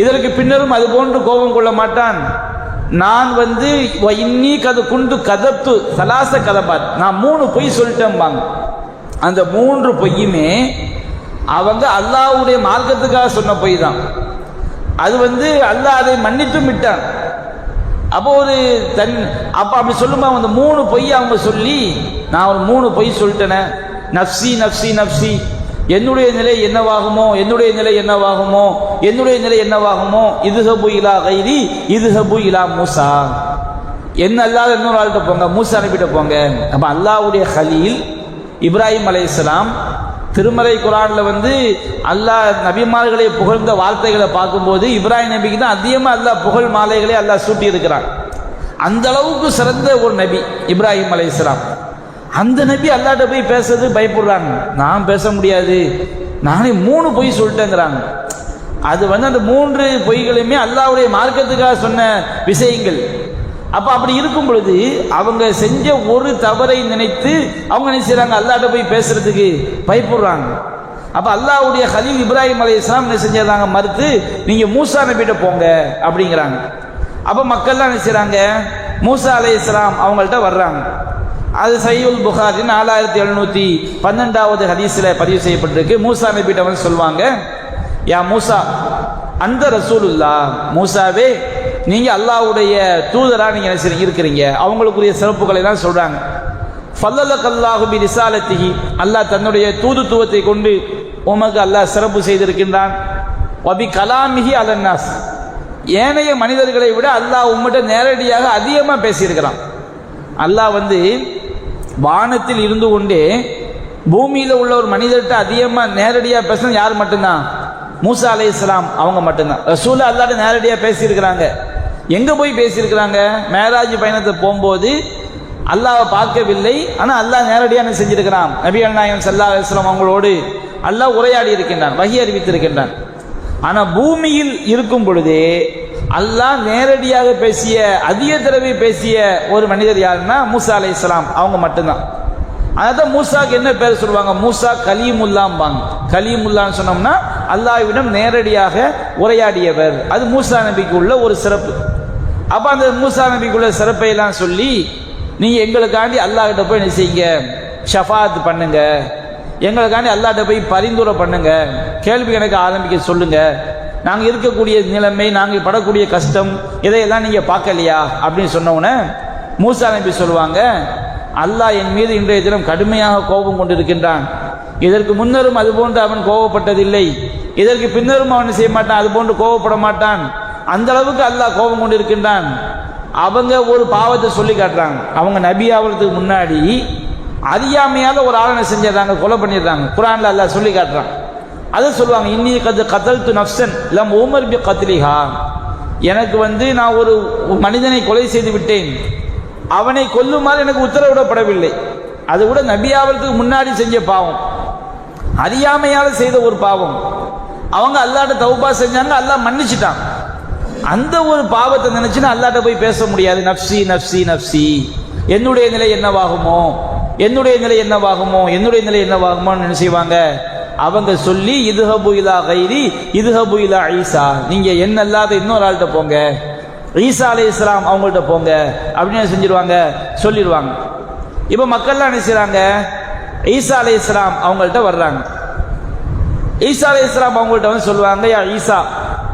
இதற்கு பின்னரும் அது போன்று கோபம் கொள்ள மாட்டான். நான் வந்து இன்னி கது குண்டு கதத்து சலாச கதபாத், நான் 3 பொய் சொல்லிட்டேன்பாங்க. அந்த 3 பொய்யுமே அவங்க அல்லாஹ்வுடைய மார்க்கத்துக்காக சொன்ன பொய் தான். அது வந்து அல்லாஹ் அதை மன்னித்தும் விட்டான். அப்போ ஒரு அப்படி சொல்லும்போது அந்த 3 பொய் அவங்க சொல்லி, நான் ஒரு 3 பொய் சொல்லிட்டேனே, நப்சி நப்சி நப்சி, என்னுடைய நிலை என்னவாகுமோ, என்னுடைய நிலை என்னவாகுமோ, என்னுடைய நிலை என்னவாகுமோ, இதுஹபு இலா கைரி இதுஹபு இலா மூசா, என்ன அல்லாத இன்னொரு ஆள்கிட்ட போங்க, மூசா நபிட்ட போங்க. அப்ப அல்லாஹ்வுடைய ஹலீல் இப்ராஹிம் அலைஹிஸ்ஸலாம் திருமறை குர்ஆன்ல வந்து அல்லாஹ் நபிமார்களை புகழ்ந்த வார்த்தைகளை பார்க்கும்போது இப்ராஹிம் நபிக்கு தான் அதிகமாக அல்லாஹ் புகழ் மாலைகளை அல்லாஹ் சூட்டி இருக்கிறான். அந்த அளவுக்கு சிறந்த ஒரு நபி இப்ராஹிம் அலைஹிஸ்ஸலாம். அந்த நபி அல்லாஹ்ட்ட போய் பேசுறது பயப்படுறாங்க, நான் பேச முடியாது, நானே 3 பொய் சொல்லிட்டேங்கிறாங்க. அது வந்து அந்த 3 பொய்களுமே அல்லாஹ்வுடைய மார்க்கத்துக்காக சொன்ன விஷயங்கள். அப்ப அப்படி இருக்கும் பொழுது அவங்க செஞ்ச ஒரு தவறை நினைத்து அவங்க என்ன செய்றாங்க, அல்லாஹ்ட்ட போய் பேசுறதுக்கு பயப்படுறாங்க. அப்ப அல்லாஹ்வுடைய கலீல் இப்ராஹிம் அலைஹிஸ்ஸலாம் என்ன செஞ்சாங்க, மறுத்து நீங்க மூசா நபிட்ட போங்க அப்படிங்கிறாங்க. அப்ப மக்கள்லாம் என்ன செய்றாங்க, மூசா அலைஹிஸ்ஸலாம் அவங்கள்ட்ட வர்றாங்க. அது சஹீஹுல் புகாரி 4712வது ஹதீஸ்ல பதிவு செய்யப்பட்டிருக்கு. மூசா நபிட்ட வந்து சொல்வாங்க, யா மூசா அந்த ரசூலுல்லா, மூசாவே நீங்க அல்லாஹ்வுடைய தூதரா நீங்க இருக்கிறீங்க. அவங்களுக்குரிய சிறப்புகளை எல்லாம் சொல்றாங்க. ஃபல்லலகல்லாஹு பி ரிசாலத்திஹி, அல்லாஹ் தன்னுடைய தூதுத்துவத்தை கொண்டு உமக்கு அல்லாஹ் சிறப்பு செய்திருக்கின்றான். வபி கலாமிஹி அலன்னாஸ், ஏனைய மனிதர்களை விட அல்லாஹ் உம்மிட்ட நேரடியாக அதிகமாக பேசியிருக்கிறான். அல்லாஹ் வந்து வானத்தில் இருந்து கொண்டே பூமியில் உள்ள ஒரு மனிதர்கிட்ட அதிகமாக நேரடியாக பேசுறது யார் மட்டும்தான்? மூசா அலைஹிஸ்ஸலாம் அவங்க மட்டும்தான். ரசூல் அல்லாஹ்ட்ட நேரடியாக பேசியிருக்கிறாங்க. எங்கே போய் பேசியிருக்கிறாங்க? மேராஜ் பயணத்தை போகும்போது அல்லாஹ்வை பார்க்கவில்லை, ஆனால் அல்லாஹ் நேரடியாக என்ன செஞ்சிருக்கிறான்? நபிகள் நாயகம் ஸல்லல்லாஹு அலைஹி வஸல்லம் அவங்களோடு அல்லாஹ் உரையாடி இருக்கின்றான், வஹி அறிவித்திருக்கின்றான். ஆனால் பூமியில் இருக்கும் பொழுதே அல்லாஹ் நேரடியாக பேசிய, அதிக தடவை பேசிய ஒரு மனிதர் யாருன்னா மூசா அலைஹிஸ்ஸலாம் அவங்க மட்டும்தான். அதான் மூசாக்கு என்ன பேர் சொல்லுவாங்க? மூசா கலீமுல்லாம்பாங்க. கலீமுல்லான்னு சொன்னோம்னா அல்லாஹ்விடம் நேரடியாக உரையாடியவர். அது மூசா நபிக்கு உள்ள ஒரு சிறப்பு. அப்போ அந்த மூசா நபிக்கு உள்ள சிறப்பை எல்லாம் சொல்லி, நீங்க எங்களுக்காண்டி அல்லாஹ்கிட்ட போய் என்ன செய்யுங்க, ஷஃபாத் பண்ணுங்க, எங்களுக்காண்டி அல்லாஹ்கிட்ட போய் பரிந்துரை பண்ணுங்க, கேள்வி கணக்கு ஆரம்பிக்க சொல்லுங்க, நாங்கள் இருக்கக்கூடிய நிலைமை, நாங்கள் படக்கூடிய கஷ்டம், இதையெல்லாம் நீங்கள் பார்க்கலையா அப்படின்னு சொன்னவுடனே மூசா நபி சொல்லுவாங்க, அல்லாஹ் என் மீது இன்றைய தினம் கடுமையாக கோபம் கொண்டிருக்கின்றான். இதற்கு முன்னரும் அதுபோன்று அவன் கோபப்பட்டதில்லை, இதற்கு பின்னரும் அவன் செய்ய மாட்டான், அதுபோன்று கோபப்பட மாட்டான். அந்த அளவுக்கு அல்லாஹ் கோபம் கொண்டிருக்கின்றான். அவங்க ஒரு பாவத்தை சொல்லி காட்டுறாங்க. அவங்க நபி ஆகிறதுக்கு முன்னாடி அறியாமையால ஒரு ஆளனை செஞ்சிடறாங்க, கொலை பண்ணிடுறாங்க. குர்ஆன்ல அல்லாஹ் சொல்லி காட்டுறான். அதை சொல்லுவாங்க, இன்னி கதல்து நஃப்ஸன் லம் உமர் பி கத்லிஹா, எனக்கு வந்து நான் ஒரு மனிதனை கொலை செய்து விட்டேன், அவனை கொல்லுமாறு எனக்கு உத்தரவிடப்படவில்லை. அது கூட நபி ஆகிறதுக்கு முன்னாடி செஞ்ச பாவம், அறியாமையால செய்த ஒரு பாவம். அவங்க அல்லாஹ்ட்ட தௌபா செஞ்சாங்க, அல்லாஹ் மன்னிச்சிட்டான். அந்த ஒரு பாவத்தை நினைச்சுன்னா அல்லாஹ்ட்ட போய் பேச முடியாது. நஃப்சி நஃப்சி நஃப்சி, என்னுடைய நிலை என்னவாகுமோ, என்னுடைய நிலை என்னவாகுமோ, என்னுடைய நிலை என்னவாகுமோன்னு என்ன செய்வாங்க? அவங்க சொல்லி, இதுஹபு இலா கைரி இதுஹபு இலா ஈசா, நீங்க என்ன அல்லாத இன்னொரு ஆள்கிட்ட போங்க, ஈசா அலைஹிஸ்ஸலாம் அவங்கள்ட்ட போங்க அப்படின்னு செஞ்சிருவாங்க, சொல்லிடுவாங்க. இப்போ மக்கள்லாம் என்ன செய்றாங்க? ஈசா அலைஹிஸ்ஸலாம் அவங்கள்ட்ட வர்றாங்க. ஈசா அலைஹிஸ்ஸலாம் அவங்கள்ட்ட வந்து சொல்லுவாங்க, யா ஈசா,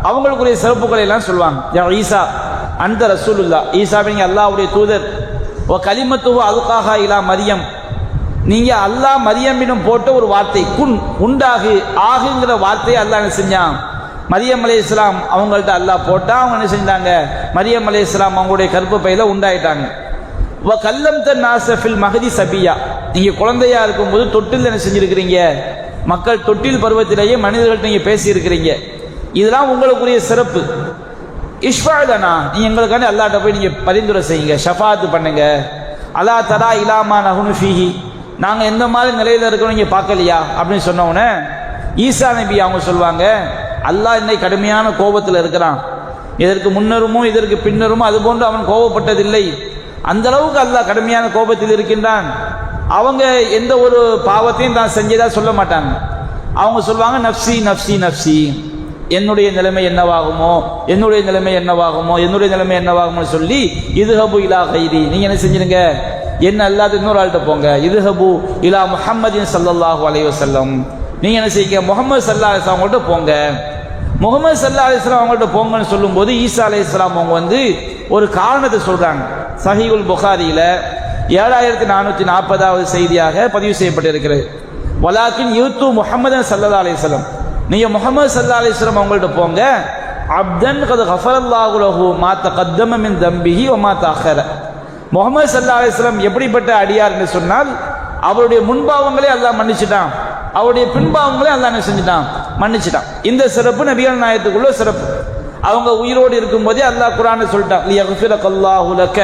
அவங்களுக்குரிய சிறப்புகளை எல்லாம் சொல்லுவாங்க. யா ஈசா அந்த ரசூலுல்லா, ஈசா நீங்க அல்லாஹ்வுடைய தூதர். ஓ கலிமத்துஹு அல்காஹா இலா மரியம், நீங்க அல்லாஹ் மரியமிடம் போட்ட ஒரு வார்த்தை, குன் உண்டாகு, ஆகுங்கிற வார்த்தையை அல்லாஹ் என்ன செஞ்சான்? மரியம் அலைஹிஸ்ஸலாம் அவங்கள்ட்ட அல்லாஹ் போட்டா, அவங்க என்ன செஞ்சாங்க? மரியம் அலைஹிஸ்ஸலாம் அவங்களுடைய கர்ப்பப்பையில உண்டாயிட்டாங்க. வ கல்லம் தன் நாசஃபில் மஹதி சபியா, நீங்க குழந்தையா இருக்கும்போது தொட்டில் என்ன செஞ்சிருக்கிறீங்க? மக்கள் தொட்டில் பருவத்திலேயே மனிதர்கள்ட்ட நீங்க பேசி இருக்கிறீங்க. இதெல்லாம் உங்களுக்குரிய சிறப்பு. இஷ்ஃபாலனா, நீ எங்களுக்காண்டி அல்லாஹ்ட்ட போய் நீங்க பரிந்துரை செய்யுங்க, ஷஃபாத் பண்ணுங்க. அலா தரா இலாமா நஹுனு ஃபீஹி, நாங்க எந்த மாதிரி நிலையில இருக்கோம் நீங்க பார்க்கலையா அப்படின்னு சொன்ன உடனே ஈசா நபி அவங்க சொல்லுவாங்க, அல்லாஹ் இன்னைக்கு கடுமையான கோபத்தில் இருக்கிறான், இதற்கு முன்னருமோ இதற்கு பின்னருமோ அதுபோன்று அவன் கோபப்பட்டதில்லை, அந்த அளவுக்கு அல்லாஹ் கடுமையான கோபத்தில் இருக்கின்றான். அவங்க எந்த ஒரு பாவத்தையும் தான் செஞ்சதா சொல்ல மாட்டாங்க. அவங்க சொல்லுவாங்க, நஃப்சி நஃப்சி நஃப்சி, என்னுடைய நிலைமை என்னவாகுமோ, என்னுடைய நிலைமை என்னவாகுமோ, என்னுடைய நிலைமை என்னவாகுமோ சொல்லி, இதுஹபு இலா கைரி, நீங்க என்ன செஞ்சிருங்க, என்ன அல்லாத இன்னொரு ஆள்கிட்ட போங்க. இதுஹபு இலா முஹம்மதின் ஸல்லல்லாஹு அலைஹி வஸல்லம், நீங்க என்ன செய்யுங்க, முஹம்மது ஸல்லல்லாஹு அலைஹி வஸல்லம் அவங்கள்ட்ட போங்க. முஹம்மது ஸல்லல்லாஹு அலைஹி வஸல்லம் அவங்கள்ட்ட போங்கன்னு சொல்லும்போது ஈசா அலைஹிஸ்ஸலாம் அவங்க வந்து ஒரு காரணத்தை சொல்றாங்க. சஹீஹுல் புகாரியில 7440வது செய்தியாக பதிவு செய்யப்பட்டிருக்கிறது. வலாக்கின் யூத்து முஹம்மதன் ஸல்லல்லாஹு அலைஹி வஸல்லம், நீங்க முஹம்மது ஸல்லல்லாஹு அலைஹி வஸல்லம் அவங்கள்ட்ட போங்க. அப்தன் கத் கஃபரல்லாஹு லஹு மா தகத்தம மின் தம்பிஹி வ மா தஅخر, முஹம்மது ஸல்லல்லாஹு அலைஹி வஸல்லம் எப்படிப்பட்ட அடியார் என்று சொன்னால், அவருடைய முன்பாவங்களே அல்லாஹ் மன்னிச்சிட்டான், அவருடைய பின்பாவங்களே அல்லாஹ் என்ன செஞ்சிட்டான், மன்னிச்சிட்டான். இந்த சிறப்பு நபிகள் நாயகத்துக்குள்ள சிறப்பு. அவங்க உயிரோடு இருக்கும்போதே அல்லாஹ் குர்ஆன்ல சொல்லிட்டான், லியக்ஃபிரகல்லாஹு லக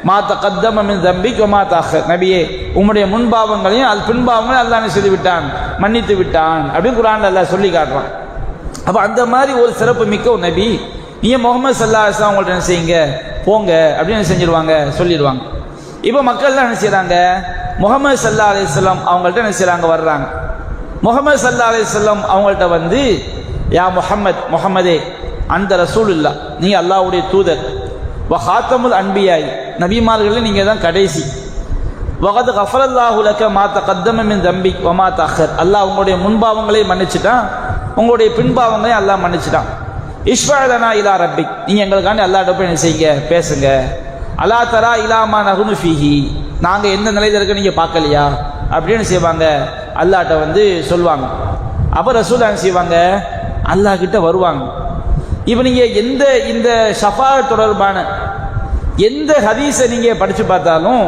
மா தகத்தம மின் தம்பிக வ மா தஅخر, நபியே உம்முடைய முன்பாவங்களையும் அது பின்பாவங்களையும் அல்லாஹ் என்ன செய்து விட்டான், மன்னித்து விட்டான் அப்படின்னு குர்ஆன்ல அல்லாஹ் சொல்லி காட்டுறான். அப்ப அந்த மாதிரி ஒரு சிறப்பு மிக்க ஒரு நபி, நீங்க முஹம்மது ஸல்லல்லாஹு அலைஹி வஸல்லம் அவங்கள்ட்ட என்ன செய்யுங்க, போங்க அப்படின்னு செஞ்சிருவாங்க, சொல்லிடுவாங்க. இப்போ மக்கள்லாம் என்ன செய்யறாங்க, முஹம்மது ஸல்லல்லாஹு அலைஹி வஸல்லம் அவங்கள்ட்ட என்ன செய்யறாங்க, வர்றாங்க. முஹம்மது ஸல்லல்லாஹு அலைஹி வஸல்லம் அவங்கள்ட்ட வந்து, யா முஹம்மத், முஹம்மதே அந்த ரசூலுல்லாஹ், நீங்க அல்லாஹ்வுடைய தூதர், வ ஹாத்தமுல் அன்பியாய், நபிமார்களில் நீங்க தான் கடைசி, வ வகத் கஃபரல்லாஹு லக மா தகத்தம மின் தம்பிக் வமா தஅக்கர். அல்லாஹ் உங்களுடைய முன்பாவங்களையும் மன்னிச்சிட்டான், உங்களுடைய பின்பாவங்களையும் அல்லாஹ் மன்னிச்சிட்டான். இஷ்ஃபஅலனா இலா ரப்பிக், நீங்க எங்களுக்காண்டி அல்லாஹ்ட்ட போய் என்ன செய்யுங்க, பேசுங்க. அலா தரா இலாமா நகுனு ஃபீஹி, நாங்க எந்த நிலையில இருக்க நீங்க பார்க்கலையா அப்படின்னு செய்வாங்க, அல்லாஹ்ட்ட வந்து சொல்லுவாங்க. அப்ப ரசூல் என்ன செய்வாங்க, அல்லாஹ் கிட்ட வருவாங்க. இப்போ நீங்க எந்த இந்த ஷஃபாஅத் தொடர்பான எந்த ஹதீஸை நீங்க படிச்சு பார்த்தாலும்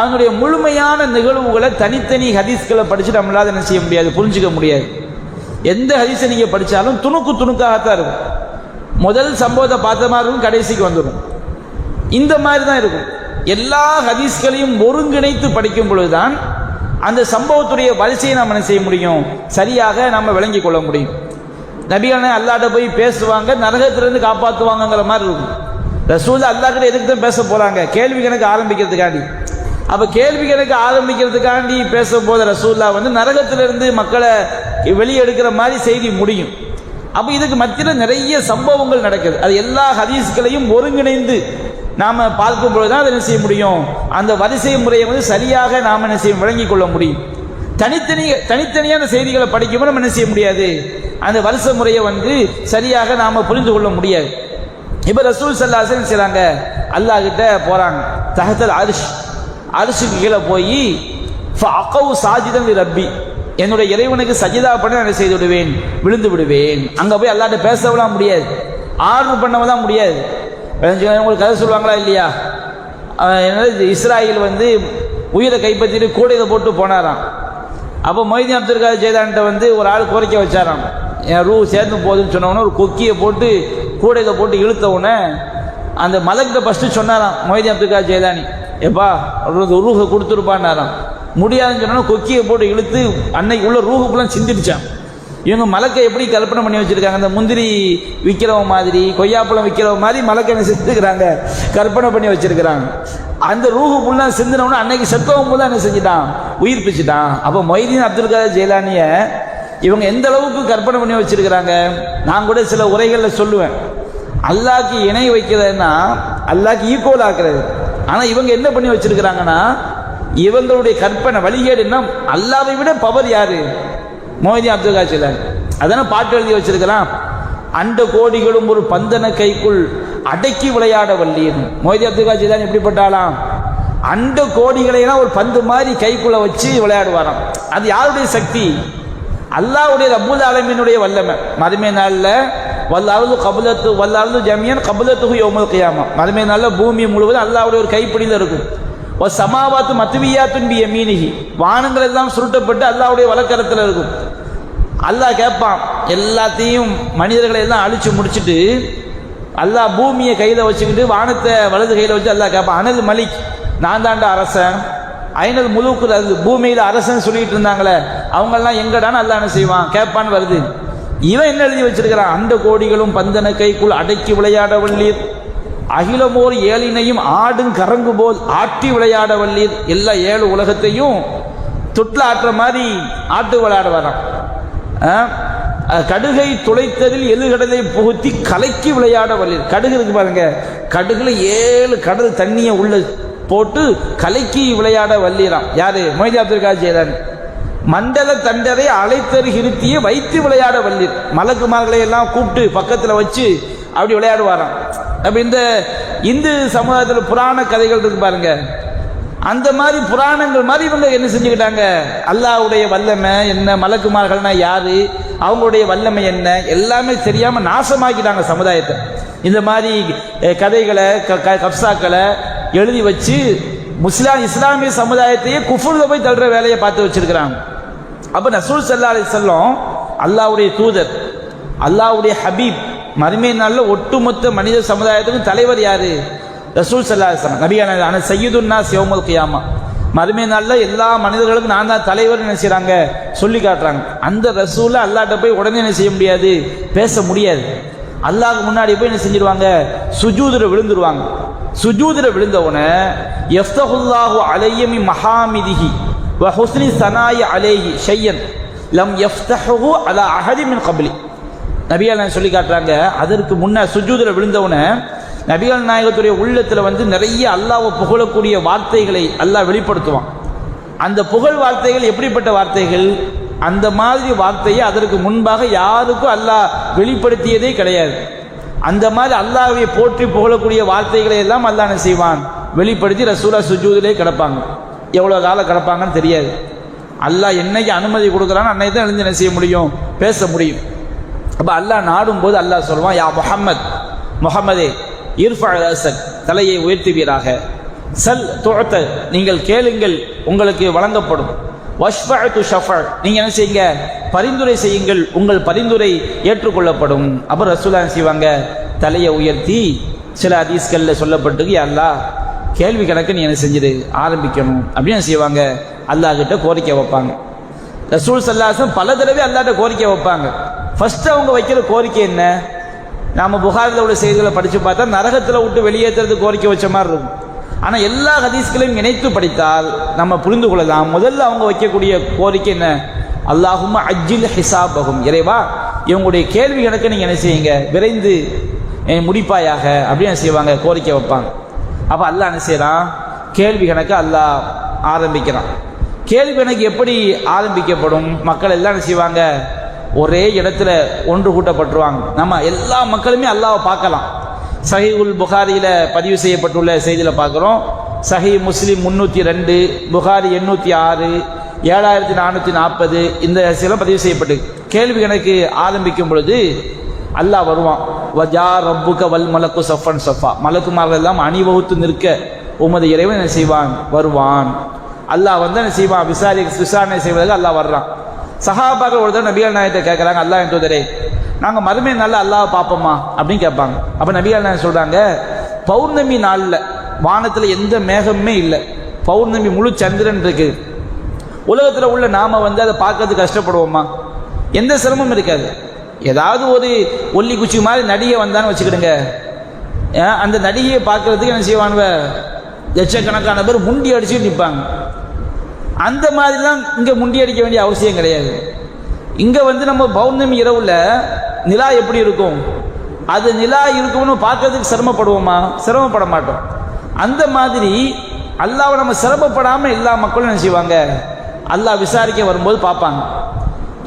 அதனுடைய முழுமையான நிகழ்வுகளை தனித்தனி ஹதீஸ்களை படிச்சு நம்மளால என்ன செய்ய முடியாது, புரிஞ்சுக்க முடியாது. எந்த ஹதீஸை நீங்க படிச்சாலும் துணுக்கு துணுக்காகத்தான் இருக்கும். முதல் சம்பவத்தை பார்த்த மாதிரி இருக்கும், கடைசிக்கு வந்துடும். இந்த மாதிரி தான் இருக்கும். எல்லா ஹதீஸ்களையும் ஒருங்கிணைத்து படிக்கும் பொழுதுதான் அந்த சம்பவத்துடைய வரிசையை நம்ம என்ன செய்ய முடியும், சரியாக நம்ம விளங்கி கொள்ள முடியும். நபிகள் அல்லாஹ்ட்ட போய் பேசுவாங்க, நரகத்திலிருந்து காப்பாற்றுவாங்கங்கிற மாதிரி இருக்கும். ரசூல் அல்லாஹ் கிட்ட எதுக்கு தான் பேச போறாங்க, கேள்வி கணக்கு ஆரம்பிக்கிறதுக்காண்டி. அப்ப கேள்வி கணக்கு ஆரம்பிக்கிறதுக்காண்டி பேசும்போது ரசூல்லா வந்து நரகத்திலிருந்து மக்களை வெளியெடுக்கிற மாதிரி செய்தி முடியும். அப்ப இதுக்கு மத்தியில் நிறைய சம்பவங்கள் நடக்குது. அது எல்லா ஹதீஸ்களையும் ஒருங்கிணைந்து நாம பார்க்கும் பொழுதுதான் அதை என்ன செய்ய முடியும், அந்த வரிசை முறையை வந்து சரியாக நாம என்ன செய்ய விளங்கி கொள்ள முடியும். தனித்தனியான செய்திகளை படிக்கும்போது நம்ம என்ன செய்ய முடியாது, அந்த வரிசை முறையை வந்து சரியாக நாம புரிந்து கொள்ள முடியாது. இப்ப ரசூல் ஸல்லல்லாஹு அலைஹி வஸல்லம் செய்றாங்க, அல்லாஹ் கிட்ட போறாங்க. தஹ்தல் அர்ஷுக்கு கீழே போய் ஃபஅகவு சாஜிதன் ரப்பி, என்னுடைய இறைவனுக்கு சஜிதா பண்ண நான் செய்து விடுவேன், விழுந்து விடுவேன். அங்க போய் அல்லாஹ்ட்ட பேசவெல்லாம் முடியாது, ஆர்டர் பண்ணவெல்லாம் முடியாது. உங்களுக்கு கதை சொல்லுவாங்களா இல்லையா, இஸ்ராயில் வந்து உயிரை கைப்பற்றிட்டு கூடையை போட்டு போனாராம். அப்போ மொய்தீன் அப்துல் காதர் ஜெயலான்ட்ட வந்து ஒரு ஆள் கோரிக்கை வச்சாராம், என் ரூ சேர்ந்து போகுதுன்னு சொன்னவொன்னே ஒரு கொக்கியை போட்டு கூடையில் போட்டு இழுத்த உடனே அந்த மலக்கிட்ட ஃபஸ்ட்டு சொன்னாராம் மொய்தீன் அப்துல் காதர் ஜெயலானி, எப்பா ரூஹை கொடுத்துருப்பான்னாராம். முடியாதுன்னு சொன்னா கொக்கியை போட்டு இழுத்து அன்னைக்கு உள்ள ரூஹுக்குலாம் சிந்திடுச்சான். இவங்க மலக்கை எப்படி கற்பனை பண்ணி வச்சிருக்காங்க, அந்த முந்திரி விற்கிறவங்க மாதிரி, கொய்யாப்பழம் விற்கிறவங்க மாதிரி மலக்கை என்ன செஞ்சுருக்கிறாங்க, கற்பனை பண்ணி வச்சிருக்கிறாங்க. அந்த ரூஹு புல்லா சிந்தினவன அன்னைக்கு செத்தவங்க போது என்ன செஞ்சுட்டான், உயிர் பிச்சுட்டான். அப்போ மொய்தீன் அப்துல் காதர் ஜெயலானிய இவங்க எந்த அளவுக்கு கற்பனை பண்ணி வச்சிருக்கிறாங்க. நான் கூட சில உரைகளில் சொல்லுவேன், அல்லாஹ்க்கு இணை வைக்கிறதுனா அல்லாஹ்க்கு ஈக்குவல் ஆக்குறது. ஆனால் இவங்க என்ன பண்ணி வச்சிருக்கிறாங்கன்னா, இவங்களுடைய கற்பனை வழிகேடுன்னா அல்லாஹ்வை விட பவர் யாரு, மொய்தீன் அப்துல் காதர் ஜெயலானி. அதான பாட்டு எழுதி வச்சிருக்கிறான், அண்ட கோடிகளும் ஒரு பந்தன கைக்குள் அடக்கி விளையாட வல்லீர். மொய்தீன் அப்துல் காதர் ஜெயலானி எப்படிப்பட்டாலாம், அண்ட கோடிகளையெல்லாம் ஒரு பந்து மாதிரி கைக்குள்ள வச்சு விளையாடுவாராம். அது யாருடைய சக்தி, அல்லாஹ்வுடைய ரப்புல் ஆலமீனுடைய வல்லமை. மறுமை நாள்ல வல்லாஹு கபலத்து வல்லாஹு ஜமியன் கபலத்துஹு யௌமல் கியாமா, மறுமை நாள்ல பூமி முழுவதும் அல்லாஹ்வுடைய ஒரு கைப்பிடியில் இருக்கும். சமாவாத்து மத்வியாத்துன் பி யமீனிஹி, வானங்கள் எல்லாம் சுருட்டப்பட்டு அல்லாஹ்வுடைய வலக்கரத்தில் இருக்கும். அல்லாஹ் கேட்பான், எல்லாத்தையும் மனிதர்களை எல்லாம் அழிச்சு முடிச்சுட்டு அல்லாஹ் பூமியை கையில வச்சுக்கிட்டு வானத்தை வலது கையில வச்சு அல்லாஹ் கேட்பான், அனல் மலிக், நான் தாண்டா அரசன். ஐநல் முழுக்கு, அது பூமியில அரசன் சொல்லிட்டு இருந்தாங்களே அவங்கெல்லாம் எங்கடான்னு அல்லாஹ் என்ன செய்வான், கேட்பான்னு வருது. இவன் என்ன எழுதி வச்சிருக்கிறான், அண்ட கோடிகளும் பந்தன கைக்குள் அடக்கி விளையாட வல்லீர், அகிலமோர் ஏழினையும் ஆடும் கரங்கு போல் ஆட்டி விளையாட வல்லீர். எல்லா 7 உலகத்தையும் தொட்டில் ஆட்டுற மாதிரி ஆட்டு விளையாட வரான். கடுகை துளைத்ததில் எழுகடலை புகுத்தி கலக்கி விளையாட வல்லீர். கடுகு இருக்கு பாருங்க, கடுகுல 7 கடல் தண்ணியை உள்ள போட்டு கலக்கி விளையாட வல்லீராம். யாரு, மொய்தீன் அப்துல் காதர் ஜெயலானி. மண்டல தண்டரை அழைத்தரு இருத்தியை வைத்து விளையாட வல்லீர். மலக்குமார்களை எல்லாம் கூப்பிட்டு பக்கத்தில் வச்சு அப்படி விளையாடுவாராம். அப்ப இந்த இந்து சமுதாயத்தில் புராண கதைகள் இருக்கு பாருங்க, அந்த மாதிரி புராணங்கள் மாதிரி இவங்க என்ன செஞ்சுக்கிட்டாங்க, அல்லாஹ்வுடைய வல்லமை என்ன, மலக்குமார்கள்னா யாரு, அவங்களுடைய வல்லமை என்ன, எல்லாமே தெரியாம நாசமாக்கிட்டாங்க சமுதாயத்தை. இந்த மாதிரி கதைகளை கப்சாக்களை எழுதி வச்சு இஸ்லாமிய சமுதாயத்தையே குஃப்ருல போய் தள்ளுற வேலையை பார்த்து வச்சிருக்கிறாங்க. அப்ப ரசூல் ஸல்லல்லாஹு அலைஹி வஸல்லம் அல்லாஹ்வுடைய தூதர், அல்லாஹ்வுடைய ஹபீப், மறுமை நாளில் ஒட்டுமொத்த மனித சமுதாயத்துக்கும் தலைவர் யாரு, ரசூல் ஸல்லல்லாஹு அலைஹி வஸல்லம். நபியான சய்யிதுன் நாஸ் யௌமுல் கியாமா, மறுமை நாளில் எல்லா மனிதர்களுக்கும் நான் தான் தலைவர் என்ன செய்றாங்க, சொல்லி காட்டுறாங்க. அந்த ரசூலை அல்லாஹ்ட்ட போய் உடனே என்ன செய்ய முடியாது, பேச முடியாது. அல்லாஹ்க்கு முன்னாடி போய் என்ன செஞ்சிருவாங்க, சுஜூதுல விழுந்துருவாங்க. சுஜூதுல விழுந்தவனே யஃப்தஹுல்லாஹு அலைய மின் மஹாமிதிஹி வ ஹுஸ்னி ஸனாஇ அலைஹி ஷையன் லம் யஃப்தஹு அலா அஹதி மின் கப்லி. நபியால் சொல்லி காட்டுறாங்க, அதற்கு முன்ன சுஜூதுல விழுந்தவனே நபிகள் நாயகத்துடைய உள்ளத்தில் வந்து நிறைய அல்லாஹ்வை புகழக்கூடிய வார்த்தைகளை அல்லாஹ் வெளிப்படுத்துவான். அந்த புகழ் வார்த்தைகள் எப்படிப்பட்ட வார்த்தைகள்? அந்த மாதிரி வார்த்தையை அதற்கு முன்பாக யாருக்கும் அல்லாஹ் வெளிப்படுத்தியதே கிடையாது. அந்த மாதிரி அல்லாஹ்வை போற்றி புகழக்கூடிய வார்த்தைகளை எல்லாம் அல்லாஹ் என்ன செய்வான்? வெளிப்படுத்தி ரசூலா சுஜூதிலே கிடப்பாங்க. எவ்வளோ காலம் கிடப்பாங்கன்னு தெரியாது. அல்லாஹ் என்னைக்கு அனுமதி கொடுக்குறான்னு அன்னைக்கு தான் எழுந்து என்ன செய்ய முடியும்? பேச முடியும். அப்போ அல்லாஹ் நாடும் போது அல்லாஹ் சொல்லுவான், யா முஹம்மதே இர்ஃபா ரஸக், தலையை உயர்த்துவீராக. சல் துஅத, நீங்கள் கேளுங்கள் உங்களுக்கு வழங்கப்படும். வஷ்ஃபஅ ஷஃபா, நீங்க என்ன செய்யுங்க? பரிந்துரை செய்யுங்கள், உங்கள் பரிந்துரை ஏற்றுக்கொள்ளப்படும். அப்போ ரசூலா செய்வாங்க, தலையை உயர்த்தி சில ஹதீஸ்களில் சொல்லப்பட்டிருக்கு, யா அல்லாஹ் கேள்வி கணக்கு நீ என்ன செஞ்சிரு ஆரம்பிக்கணும் அப்படின்னு செய்வாங்க. அல்லாஹ் கிட்ட கோரிக்கை வைப்பாங்க. ரசூல் ஸல்லல்லாஹு அலைஹி வஸல்லம் பல தடவை அல்லாஹ்ட்ட கோரிக்கை வைப்பாங்க. ஃபர்ஸ்ட் அவங்க வைக்கிற கோரிக்கை என்ன? நாம புகாரில் உள்ள செய்திகளை படித்து பார்த்தா நரகத்தில் விட்டு வெளியேற்றுறது கோரிக்கை வச்ச மாதிரி இருக்கும். ஆனால் எல்லா ஹதீஸ்களையும் இணைத்து படித்தால் நம்ம புரிந்து கொள்ளலாம். முதல்ல அவங்க வைக்கக்கூடிய கோரிக்கை என்ன? அல்லாஹும்ம அஜ்ஜில் ஹிசாபஹும், இறைவா இவங்களுடைய கேள்வி கணக்கு நீங்கள் என்ன செய்யுங்க, விரைந்து முடிப்பாயாக அப்படின்னு செய்வாங்க, கோரிக்கை வைப்பாங்க. அப்போ அல்லாஹ் என்ன செய்யறான்? கேள்வி கணக்கு அல்லாஹ் ஆரம்பிக்கிறான். கேள்வி கணக்கு எப்படி ஆரம்பிக்கப்படும்? மக்கள் எல்லாம் என்ன செய்வாங்க? ஒரே இடத்துல ஒன்று கூட்டப்பட்டுருவாங்க. நம்ம எல்லா மக்களுமே அல்லாஹ்வை பார்க்கலாம். சஹீஹுல் புகாரியில் பதிவு செய்யப்பட்டுள்ள செய்தியில் பார்க்குறோம். சஹீஹ் முஸ்லிம் 302, புகாரி 806, 7440 இந்த சில பதிவு செய்யப்பட்டு கேள்வி கணக்கு ஆரம்பிக்கும் பொழுது அல்லாஹ் வருவான். வஜா ரப்புக வல் மலக்கு சஃபன் சஃபா, மலக்குமார்கள் எல்லாம் அணிவகுத்து நிற்க உமது இறைவன் என்ன செய்வான்? வருவான். அல்லாஹ் வந்து என்ன செய்வான்? விசாரணை செய்வதற்கு அல்லாஹ் வர்றான். சஹாபாக்கள் ஒரு தடவை நபிகள் நாயகத்தை கேட்குறாங்க, அல்லாஹ் என் தூதரே நாங்கள் மறுமை நாளில் அல்லாஹ் பார்ப்போமா அப்படின்னு கேட்பாங்க. அப்போ நபிகள் நாயகம் சொல்கிறாங்க, பௌர்ணமி நாளில் வானத்தில் எந்த மேகமே இல்லை, பௌர்ணமி முழு சந்திரன் இருக்கு. உலகத்தில் உள்ள நாம வந்து அதை பார்க்கறதுக்கு கஷ்டப்படுவோமா? எந்த சிரமமும் இருக்காது. ஏதாவது ஒரு ஒல்லி குச்சி மாதிரி நடிகை வந்தான்னு வச்சுக்கிடுங்க, அந்த நடிகையை பார்க்கறதுக்கு என்ன செய்வானுவ? லட்சக்கணக்கான பேர் முண்டி அடிச்சுட்டு நிற்பாங்க. அந்த மாதிரிலாம் இங்கே முண்டி அடிக்க வேண்டிய அவசியம் கிடையாது. இங்கே வந்து நம்ம பௌர்ணமி இரவுல நிலா எப்படி இருக்கும்? அது நிலா இருக்கும்னு பார்க்கறதுக்கு சிரமப்படுவோமா? சிரமப்பட மாட்டோம். அந்த மாதிரி அல்லாஹ்வை நம்ம சிரமப்படாமல் எல்லா மக்களும் என்ன செய்வாங்க? அல்லாஹ் விசாரிக்க வரும்போது பார்ப்பாங்க.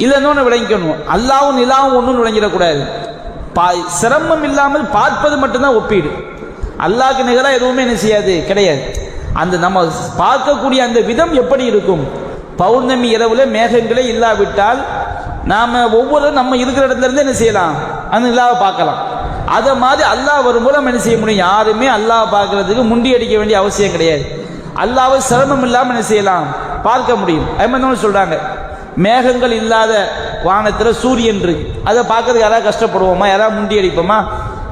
இல்லைன்னு விளங்கிக்கணும், அல்லாவும் நிலாவும் ஒன்றும் விளங்கிடக்கூடாது. சிரமம் இல்லாமல் பார்ப்பது மட்டும்தான் ஒப்பீடு. அல்லாஹ்க்கு நிகராக எதுவுமே என்ன செய்யாது, கிடையாது. அந்த நம்ம பார்க்கக்கூடிய அந்த விதம் எப்படி இருக்கும்? பௌர்ணமி இரவுல மேகங்களே இல்லாவிட்டால் நாம ஒவ்வொரு நம்ம இருக்கிற இடத்துல இருந்து என்ன செய்யலாம்? அந்த நிலாவை பார்க்கலாம். அதை மாதிரி அல்லாஹ் வரும்போது நம்ம என்ன செய்ய முடியும்? யாருமே அல்லாஹ் பார்க்கறதுக்கு முண்டி அடிக்க வேண்டிய அவசியம் கிடையாது. அல்லாஹ்வை சிரமம் இல்லாமல் என்ன செய்யலாம்? பார்க்க முடியும். அது சொல்றாங்க, மேகங்கள் இல்லாத வானத்தில் சூரியன் இருக்கு, அதை பார்க்கறதுக்கு யாராவது கஷ்டப்படுவோமா? யாராவது முண்டி அடிப்போமா?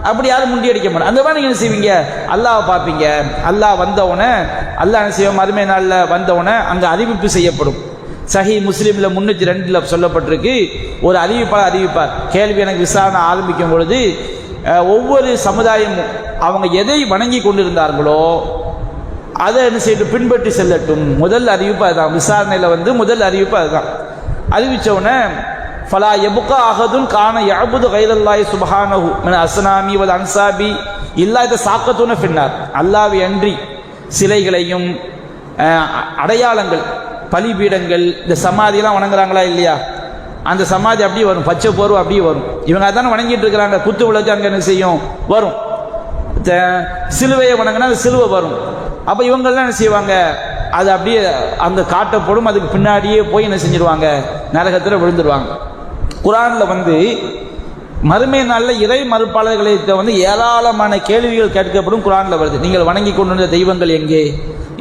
அப்படி யாரும் முண்டி அடிக்க மாட்டோம். அந்த மாதிரி நீங்கள் என்ன செய்வீங்க? அல்லாஹ்வை பார்ப்பீங்க. அல்லாஹ் வந்தவுடனே அல்லாஹ் என்ன செய்வோம்? மறுமை நாளில் வந்தவுடனே அங்கே அறிவிப்பு செய்யப்படும். சஹீஹ் முஸ்லிமில் 302 சொல்லப்பட்டிருக்கு. ஒரு அறிவிப்பாளர் அறிவிப்பார், கேள்வி எனக்கு விசாரணை ஆரம்பிக்கும் பொழுது ஒவ்வொரு சமுதாயமும் அவங்க எதை வணங்கி கொண்டிருந்தார்களோ அதை என்ன செய்யட்டும்? பின்பற்றி செல்லட்டும். முதல் அறிவிப்பு அதுதான். விசாரணையில் வந்து முதல் அறிவிப்பு அதுதான். அறிவித்தவுடனே ஃபலா யபுகா அஹதுன் கான யஅபுது கைரல்லாஹி சுப்ஹானஹு மின் அஸ்னாமி வல் அன்சாபி இல்லா இத சாக்கத்துன ஃபின்னார். அல்லாஹ்வை அன்றி சிலைகளையும் அடையாளங்கள், பலிபீடங்கள், இந்த சமாதியெல்லாம் வணங்குறாங்களா இல்லையா? அந்த சமாதி அப்படியே வரும், பச்சை போர்வை அப்படியே வரும். இவங்க அதானே வணங்கிட்டு இருக்கிறாங்க. குத்து விளக்கு அங்கே என்ன செய்யும்? வரும். சிலுவையை வணங்கினா அந்த சிலுவை வரும். அப்போ இவங்கெல்லாம் என்ன செய்வாங்க? அது அப்படியே அந்த காட்டப்படும். அதுக்கு பின்னாடியே போய் என்ன செஞ்சிருவாங்க? நரகத்தில் விழுந்துருவாங்க. குர்ஆன்ல வந்து மறுமை நாளில் இறை மறுப்பாளர்களை வந்து ஏராளமான கேள்விகள் கேட்கப்படும். குர்ஆன்ல வருது, நீங்கள் வணங்கி கொண்டிருந்த தெய்வங்கள் எங்கே?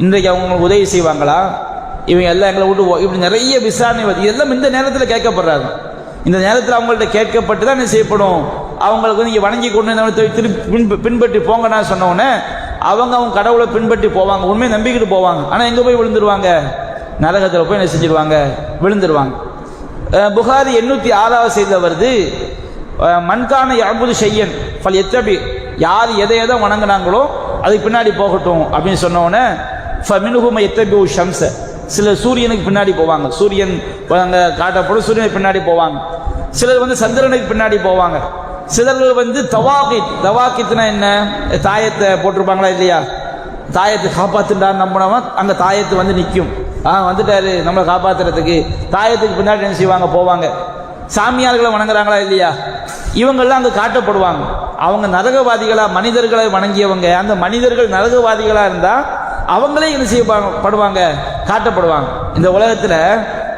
இன்றைக்கு அவங்களுக்கு உதவி செய்வாங்களா? இவங்க எல்லாம் எங்களை விட்டு இப்படி நிறைய விசாரணை வருது. இதெல்லாம் இந்த நேரத்தில் கேட்கப்படுறாங்க. இந்த நேரத்தில் அவங்கள்ட்ட கேட்கப்பட்டு தான் என்ன செய்யப்படும்? அவங்களுக்கு வந்து நீங்கள் வணங்கி கொண்டு திருப்பி பின்பற்றி போங்கன்னா சொன்னோன்னே அவங்க கடவுளை பின்பற்றி போவாங்க, உண்மையை நம்பிக்கிட்டு போவாங்க. ஆனால் எங்கே போய் விழுந்துருவாங்க? நரகத்தில் போய் என்ன செஞ்சிருவாங்க? விழுந்துருவாங்க. புகாரி 806 செய்தியில் வருது, மண்கான யாபுது ஷையன் ஃபல் எத்தபி, யார் எதை எதை வணங்கினாங்களோ அதுக்கு பின்னாடி போகட்டும் அப்படின்னு சொன்னோன்னே ஃபமினுஹும எத்தபி ஷம்ஸ, சிலர் சூரியனுக்கு பின்னாடி போவாங்க. சூரியன் காட்டப்படும், சூரியனுக்கு பின்னாடி போவாங்க. சிலர் வந்து சந்திரனுக்கு பின்னாடி போவாங்க. சிலர்கள் வந்து தவாக்கித்னா என்ன, தாயத்தை போட்டிருப்பாங்களா இல்லையா, தாயத்தை காப்பாத்துட்டான்னு நம்பினவன் அங்கே தாயத்து வந்து நிற்கும். வந்துட்டாரு நம்மளை காப்பாத்துறதுக்கு. தாயத்துக்கு பின்னாடி என்ன செய்வாங்க, போவாங்க. சாமியார்களை வணங்குறாங்களா இல்லையா, இவங்கெல்லாம் அங்கே காட்டப்படுவாங்க. அவங்க நரகவாதிகளா, மனிதர்களை வணங்கியவங்க. அந்த மனிதர்கள் நரகவாதிகளா இருந்தா அவங்களே என்ன செய்யப்படுவாங்க, காட்டப்படுவாங்க. இந்த உலகத்துல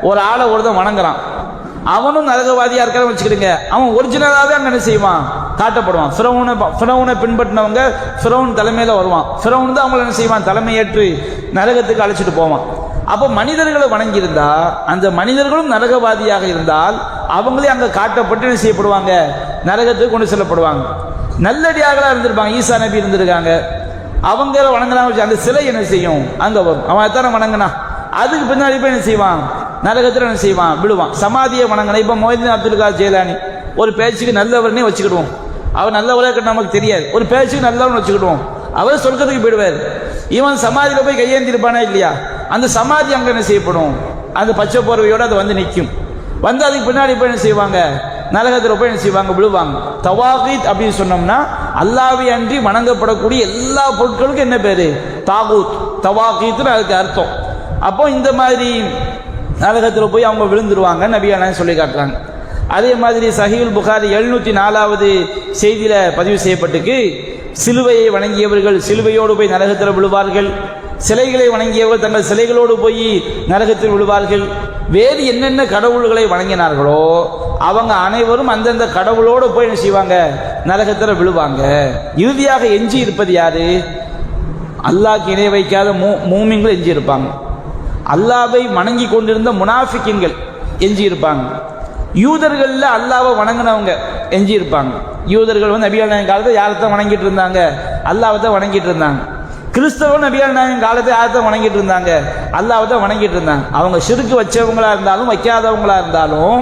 ஒரு ஆளை ஒருத்தன் வணங்குறான், அவனும் நரகவாதியா இருக்கான்னு வச்சுக்கிடுங்க, அவன் ஒரிஜினலாவே அங்க என்ன செய்வான், காட்டப்படுவான். ஃபிரௌனை பின்பற்றினவங்க ஃபிரௌன் தலைமையில வருவான். ஃபிரௌன் தான் அவங்களை என்ன செய்வான், தலைமையேற்று நரகத்துக்கு அழைச்சிட்டு போவான். அப்போ மனிதர்களை வணங்கியிருந்தா அந்த மனிதர்களும் நரகவாதியாக இருந்தால் அவங்களே அங்க காட்டப்பட்டு என்ன செய்யப்படுவாங்க, நரகத்துக்கு கொண்டு செல்லப்படுவாங்க. நல்லடியார்களா இருந்திருப்பாங்க, ஈசா நபி இருந்திருக்காங்க, அவங்க வணங்கினா அந்த சிலை என்ன செய்யும், அங்க வரும். அவன் எத்தனை வணங்கினா அதுக்கு பின்னாடி போய் என்ன செய்வான், நரகத்தில் என்ன செய்வான், விடுவான். சமாதியை வணங்கின இப்ப மொய்தீன் அப்துல் காதர் ஜெயிலானி ஒரு பேச்சுக்கு நல்லவர்னே வச்சுக்கிடுவோம். அவர் நல்லவரே நமக்கு தெரியாது, ஒரு பேச்சுக்கு நல்லவர்னு வச்சுக்கிடுவோம். அவர் சொர்க்கத்துக்கு போயிடுவார். இவன் சமாதியில போய் கையேந்திருப்பானா இல்லையா, அந்த சமாதி அங்க என்ன செய்யப்படும், அந்த பச்சை போர்வையோட அது வந்து நிற்கும். வந்து அதுக்கு பின்னாடி போய் என்ன செய்வாங்க, நரகத்தில் போய் என்ன செய்வாங்க, விழுவாங்க. தவாகீத் அப்படின்னு சொன்னோம்னா அல்லாஹ்வை அன்றி வணங்கப்படக்கூடிய எல்லா பொருட்களுக்கும் என்ன பேரு, தாகூத், தவாகீத்னு அதுக்கு அர்த்தம். அப்போ இந்த மாதிரி நரகத்தில் போய் அவங்க விழுந்துருவாங்க, நபியான சொல்லி காட்டுறாங்க. அதே மாதிரி சஹீஹுல் புகாரி 704வது செய்தியில பதிவு செய்யப்பட்டிருக்கு, சிலுவையை வணங்கியவர்கள் சிலுவையோடு போய் நரகத்தில் விழுவார்கள், சிலைகளை வணங்கியவர்கள் தங்கள் சிலைகளோடு போய் நரகத்தில் விழுவார்கள். வேறு என்னென்ன கடவுள்களை வணங்கினார்களோ அவங்க அனைவரும் அந்தந்த கடவுளோடு போய் என்ன செய்வாங்க, நரகத்தில் விழுவாங்க. இறுதியாக எஞ்சி இருப்பது யாரு, அல்லாஹ்க்கு இணை வைக்காத மூமின்கள் எஞ்சி இருப்பாங்க. அல்லாஹ்வை வணங்கி கொண்டிருந்த முனாஃபிக்கின்கள் எஞ்சி இருப்பாங்க. யூதர்கள்ல அல்லாஹ்வை வணங்கினவங்க எஞ்சி இருப்பாங்க. யூதர்கள் வந்து நபிகள் நாயகம் காலத்தை யாரைத்தான் வணங்கிட்டு இருந்தாங்க, அல்லாஹ்வை தான் வணங்கிட்டு இருந்தாங்க. கிறிஸ்தவ நபிகள் நாயகம் காலத்தை யாரைத்தான் வணங்கிட்டு இருந்தாங்க, அல்லாஹ்வை தான் வணங்கிட்டு இருந்தாங்க. அவங்க ஷிர்க் வச்சவங்களா இருந்தாலும் வைக்காதவங்களா இருந்தாலும்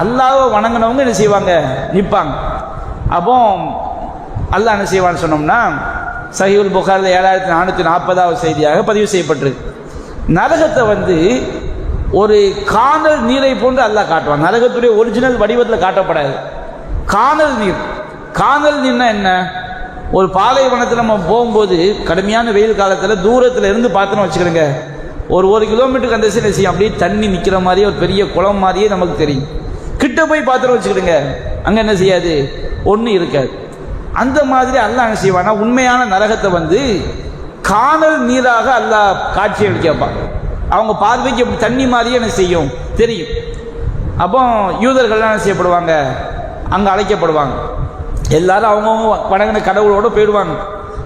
அல்லாஹ்வை வணங்கினவங்க என்ன செய்வாங்க, நிற்பாங்க. அப்போ அல்லாஹ் என்ன செய்வான்னு சொன்னோம்னா சஹீஹுல் புகாரில் 7440வது செய்தியாக பதிவு செய்யப்பட்டிருக்கு. நரகத்தை வந்து ஒரு காணல் நீரை போன்று அல்லாஹ் காட்டுவான். நரகத்துடைய ஒரிஜினல் வடிவத்தில் காட்டப்படாது, காணல் நீர். காணல் நீர்னா என்ன, ஒரு பாலைவனத்தில் நம்ம போகும்போது கடுமையான வெயில் காலத்தில் தூரத்தில் இருந்து பார்த்தோன்னு வச்சுக்கிறோங்க, ஒரு கிலோமீட்டருக்கு அந்த சைடு செய்யும் அப்படியே தண்ணி நிற்கிற மாதிரியே ஒரு பெரிய குளம் மாதிரியே நமக்கு தெரியும். கிட்ட போய் பார்த்தோன்னு வச்சுக்கிடுங்க, அங்கே என்ன செய்யாது, ஒன்றும் இருக்காது. அந்த மாதிரி அல்லாஹ் என்ன செய்வானா, உண்மையான நரகத்தை வந்து காணல் நீராக அல்லாஹ் காட்சி அளிக்கப்பான். அவங்க பார்வைக்கு தண்ணி மாதிரியே என்ன செய்யும், தெரியும். அப்போ யூதர்கள்லாம் என்ன செய்யப்படுவாங்க, அங்கே அழைக்கப்படுவாங்க. எல்லாரும் அவங்கவுங்க வணங்கின கடவுளோடு போயிடுவாங்க.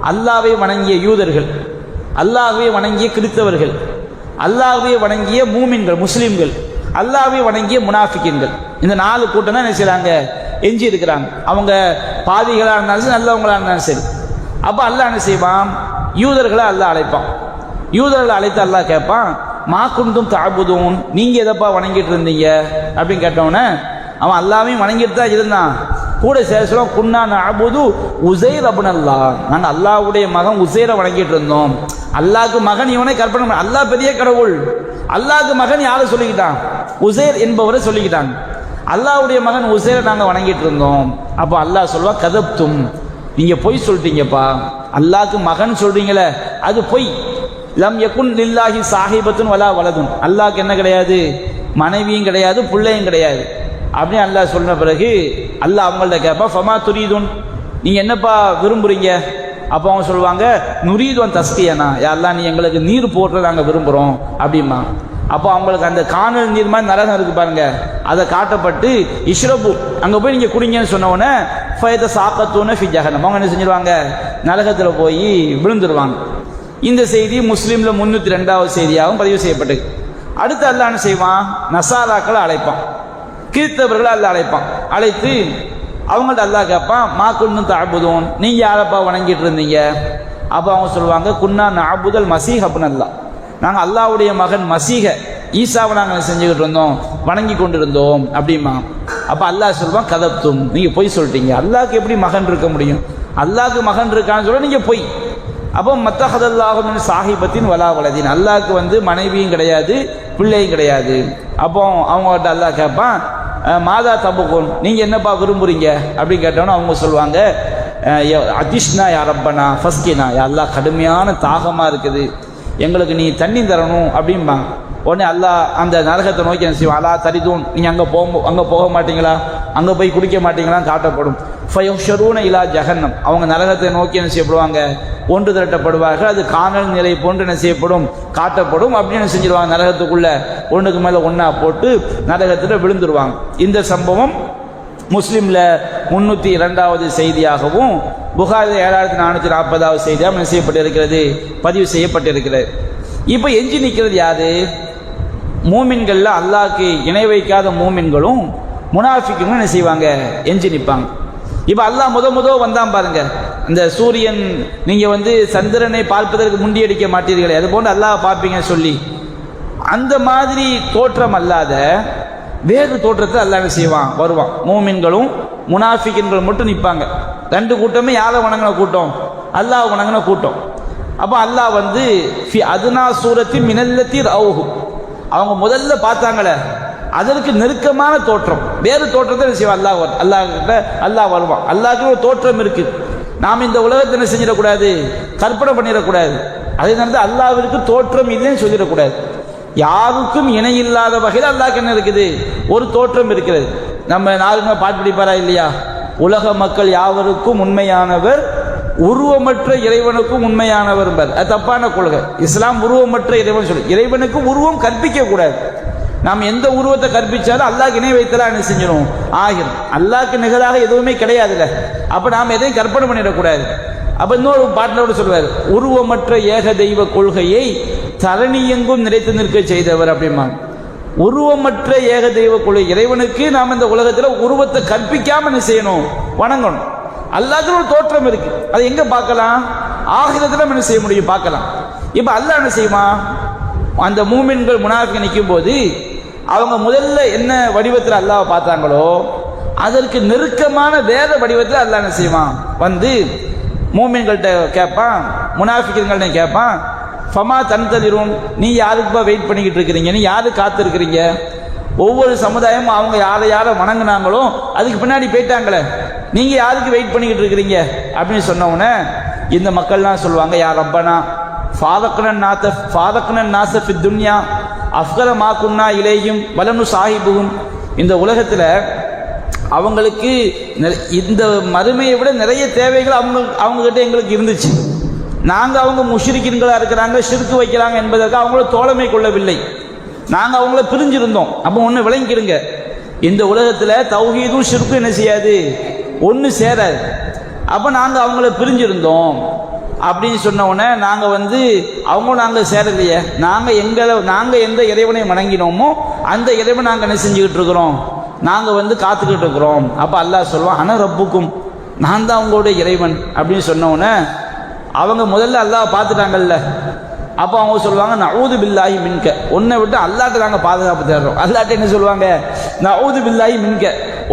அல்லாஹ்வை வணங்கிய யூதர்கள், அல்லாஹ்வை வணங்கிய கிறிஸ்தவர்கள், அல்லாஹ்வை வணங்கிய மூமின்கள் முஸ்லிம்கள், அல்லாஹ்வை வணங்கிய முனாஃபிக்கின்கள், இந்த 4 கூட்டம் தான் என்ன செய்றாங்க, எஞ்சி இருக்கிறாங்க. அவங்க பாவிகளாக இருந்தாலும் சரி, நல்லவங்களாக இருந்தாலும் சரி. அப்போ அல்லாஹ் என்ன செய்வான், யூதர்களை அல்லாஹ் அழைப்பான். யூதர்களை அழைத்து அல்லாஹ் கேட்பான், மா குந்தும் தஅபுதூன், நீங்க எதப்பா வணங்கிட்டு இருந்தீங்க அப்படின்னு கேட்டவொன்னே அவன் அல்லாஹ்வையும் வணங்கிட்டு தான் இருந்தான். கூட சேஷம் குன்னா நஅபுது உஸைர் இப்னல்லாஹ், நாங்கள் அல்லாஹ்வுடைய மகன் உஸைரை வணங்கிட்டு இருந்தோம். அல்லாஹ்க்கு மகன் இவனை கற்பனை பண்ண, அல்லாஹ் பெரிய கடவுள், அல்லாஹ்க்கு மகன் யாரை சொல்லிக்கிட்டான், உஸைர் என்பவரை சொல்லிக்கிட்டாங்க. அல்லாஹ்வுடைய மகன் உஸைரை நாங்கள் வணங்கிட்டு இருந்தோம். அப்போ அல்லாஹ் சொல்வா, கதப்தும், நீங்க பொய் சொல்லிட்டீங்கப்பா, அல்லாஹ்க்கு மகன் சொல்றீங்களே அது பொய். லம் யகுன் லில்லாஹி சாஹிபத்துன் வலா வலதுன், அல்லாஹ்க்கு என்ன கிடையாது, மனைவியும் கிடையாது பிள்ளையும் கிடையாது அப்படின்னு அல்லாஹ் சொன்ன பிறகு அல்லாஹ் அவங்கள்ட்ட கேட்பா, ஃபமா துரீதுன், நீங்க என்னப்பா விரும்புறீங்க? அப்போ அவங்க சொல்லுவாங்க, நுரீதுவன் தஸ்கியனா, யாரெல்லாம் நீ எங்களுக்கு நீர் போட்டு நாங்கள் விரும்புகிறோம் அப்படிமா. அப்போ அவங்களுக்கு அந்த காணல் நீர் மாதிரி நரகம் இருக்கு பாருங்க, அதை காட்டப்பட்டு இஷ்ரபு, அங்கே போய் நீங்கள் குடிங்கன்னு சொன்னோடனே ஃபயத சாக்கத்தூன ஃபி ஜஹன்னம், அவங்க என்ன செஞ்சிருவாங்க, நரகத்தில் போய் விழுந்துருவாங்க. இந்த செய்தி முஸ்லீம்ல 302வது செய்தியாகவும் பதிவு செய்யப்பட்டது. அடுத்து அல்லாஹ் என்ன செய்வான், நசாராக்களை அழைப்பான், கிறிஸ்தவர்களை அல்லாஹ் அழைப்பான். அழைத்து அவங்கள்ட்ட அல்லாஹ் கேட்பான், மா குன்னு தஅபுதூன், நீங்க யாரப்பா வணங்கிட்டு இருந்தீங்க? அப்போ அவங்க சொல்லுவாங்க, குன்னா நஅபுதல் மசீஹ் அப்னல்லாஹ், நாங்கள் அல்லாஹ்வுடைய மகன் மசீஹ ஈசாவை நாங்கள் செஞ்சுக்கிட்டு இருந்தோம், வணங்கி கொண்டிருந்தோம் அப்படிமா. அப்போ அல்லாஹ் சொல்லுவான், கதப்தும், நீங்க பொய் சொல்லிட்டீங்க, அல்லாஹ்க்கு எப்படி மகன் இருக்க முடியும், அல்லாஹ்க்கு மகன் இருக்கான்னு சொல்ல நீங்க பொய். அப்போ மத்தஹதல்லாஹு மின் சாஹிபத்தின் வலா வலதின், அல்லாஹ்க்கு வந்து மனைவியும் கிடையாது பிள்ளையும் கிடையாது. அப்போ அவங்ககிட்ட அல்லாஹ் கேட்பான், மாதா தபுகோன், நீங்கள் என்னப்பா விரும்புகிறீங்க அப்படின்னு கேட்டோன்னா அவங்க சொல்லுவாங்க, அதிஷ்னா யா ரப்பனா ஃபஸ்கினா, யா அல்லாஹ் கடுமையான தாகமாக இருக்குது, எங்களுக்கு நீ தண்ணி தரணும் அப்படிம்பாங்க. உடனே அல்லாஹ் அந்த நரகத்தை நோக்கி என்ன செய்வான், அல்லா தரிதூன், நீங்கள் அங்கே போக மாட்டீங்களா, அங்கே போய் குடிக்க மாட்டீங்களான்னு காட்டப்படும். ஃபயுஷரூன இலா ஜஹன்னம், அவங்க நரகத்தை நோக்கி என்ன செய்யப்படுவாங்க, ஒன்று திரட்டப்படுவார்கள். அது காணல் நிலை போன்று என்ன செய்யப்படும், காட்டப்படும். அப்படின்னு செஞ்சிருவாங்க, நரகத்துக்குள்ள ஒன்றுக்கு மேலே ஒன்றா போட்டு நரகத்தில் விழுந்துருவாங்க. இந்த சம்பவம் முஸ்லீமில் 302வது செய்தியாகவும் புகாரி 7440வது செய்தியாகவும் என்ன செய்யப்பட்டிருக்கிறது, பதிவு செய்யப்பட்டிருக்கிறது. இப்போ எஞ்சி நிற்கிறது யாரு? மூமின்களில் அல்லாஹ்க்கு இணை வைக்காத மூமின்களும் முனாஃபிக்குகளும் என்ன செய்வாங்க, எஞ்சி நிற்பாங்க. இப்போ அல்லாஹ் முத வந்தான் பாருங்க, இந்த சூரியன் நீங்கள் சந்திரனை பார்ப்பதற்கு முண்டியடிக்க மாட்டீர்களே, அது போன்று அல்லாஹ் பார்ப்பீங்கன்னு சொல்லி அந்த மாதிரி தோற்றம் அல்லாத வேறு தோற்றத்தை அல்லாஹ் என்ன செய்வான், வருவான். மூமின்களும் முனாஃபிக்கின்களும் மட்டும் நிற்பாங்க. ரெண்டு கூட்டமே யாரை வணங்கின கூட்டம், அல்லாஹ் வணங்கின கூட்டம். அப்போ அல்லாஹ் ஃபி அதுனா சூரத்தி மினல்லத்தி ரவுஹு, அவங்க முதல்ல பார்த்தாங்களே அதற்கு நெருக்கமான தோற்றம், வேறு தோற்றத்தை என்ன செய்வான், அல்லாஹ் வருவான். அல்லாஹ்க்கு ஒரு தோற்றம் இருக்கு, நாம் இந்த உலகத்தை என்ன செஞ்சிடக்கூடாது, கற்பனை பண்ணிடக்கூடாது. அதே நேரத்தில் அல்லாஹ்விற்கு தோற்றம் இல்லைன்னு சொல்லிடக்கூடாது. யாருக்கும் இணை இல்லாத வகையில் அல்லாஹ்க்கு என்ன இருக்குது, ஒரு தோற்றம் இருக்கிறது. நம்ம நாளுமே பாட்டு பிடிப்பாரா இல்லையா, உலக மக்கள் யாவருக்கும் உண்மையானவர், உருவமற்ற இறைவனுக்கும் உண்மையானவர். அது தப்பான கொள்கை. இஸ்லாம் உருவமற்ற இறைவன் சொல்லு, இறைவனுக்கு உருவம் கற்பிக்க கூடாது. நாம் எந்த உருவத்தை கற்பிச்சாலும் அல்லாஹ்க்கு இணை வைத்தலாம் என்ன செஞ்சிடும், ஆகிரும். அல்லாஹ்க்கு நிகராக எதுவுமே கிடையாதுல்ல, அப்போ நாம் எதையும் கற்பனை பண்ணிடக்கூடாது. அப்போ இன்னொரு பாட்டிலோடு சொல்வார், உருவமற்ற ஏக தெய்வ கொள்கையை தரணி எங்கும் நிலைத்து நிற்க செய்தவர் அப்படிமா. உருவமற்ற ஏக தெய்வ கொள்கை, இறைவனுக்கு நாம் இந்த உலகத்தில் உருவத்தை கற்பிக்காம என்ன செய்யணும், வணங்கணும். அல்லாஹ்க்கு ஒரு தோற்றம் இருக்கு, அதை எங்க பார்க்கலாம், ஆகிரத்தில் என்ன செய்ய முடியும், பார்க்கலாம். இப்போ அல்லாஹ் என்ன செய்வான், அந்த மூமின்கள் முனாஃபிக் நிற்கும் போது அவங்க முதல்ல என்ன வடிவத்தில் அல்லாஹ் பார்த்தாங்களோ அதற்கு நெருக்கமான வேற வடிவத்தில் அல்லாஹ் என்ன செய்வான், மூமின்கள்கிட்ட கேட்பான், முனாஃபிக்குகள்கிட்ட கேட்பான், ஃபமா தன்தலிரும், நீ யாருக்குப்பா வெயிட் பண்ணிக்கிட்டு இருக்கிறீங்க, நீ யாரு காத்திருக்கிறீங்க? ஒவ்வொரு சமுதாயமும் அவங்க யாரை வணங்கினாங்களோ அதுக்கு பின்னாடி போயிட்டாங்களே, நீங்க யாருக்கு வெயிட் பண்ணிக்கிட்டு இருக்கிறீங்க அப்படின்னு சொன்ன உடனே இந்த மக்கள்லாம் சொல்லுவாங்க, யா ரப்பனா ஃபாதக்னன் நாஸ ஃபித் துன்யா அஃகர மா குன்னா இலையும் வலனு சாஹிபுகும், இந்த உலகத்தில் அவங்களுக்கு இந்த மறுமையை விட நிறைய தேவைகள் அவங்ககிட்ட எங்களுக்கு இருந்துச்சு. நாங்கள் அவங்க முஷ்ரிக்கீன்களாக இருக்கிறாங்க, ஷிர்க் வைக்கிறாங்க என்பதற்கு அவங்கள தோழமை கொள்ளவில்லை, நாங்கள் அவங்கள பிரிஞ்சிருந்தோம். அப்போ ஒன்று விளங்கிடுங்க, இந்த உலகத்தில் தௌஹீதும் ஷிர்க்கும் என்ன செய்யாது, ஒன்று சேராது. அப்போ நாங்கள் அவங்கள பிரிஞ்சிருந்தோம் அப்படின்னு சொன்ன உடனே நாங்கள் நாங்கள் சேரலையே, நாங்கள் எந்த இறைவனை வணங்கினோமோ அந்த இறைவனை நாங்கள் என்ன செஞ்சுக்கிட்டு இருக்கிறோம், நாங்கள் காத்துக்கிட்டு இருக்கிறோம். அப்போ அல்லாஹ் சொல்லுவான், அன ரப்புக்கும், நான் தான் அவங்களுடைய இறைவன் அப்படின்னு சொன்ன உடனே அவங்க முதல்ல அல்லாஹ் பார்த்துட்டாங்கல்ல, அப்போ அவங்க சொல்லுவாங்க, நஊது பில்லாஹி மின்க, உன்னை விட்டு அல்லாஹ்ட்ட நாங்கள் பாதுகாப்பு தேடுறோம். அல்லாஹ்ட்ட என்ன சொல்லுவாங்க, நஊது பில்லாஹி மின்க,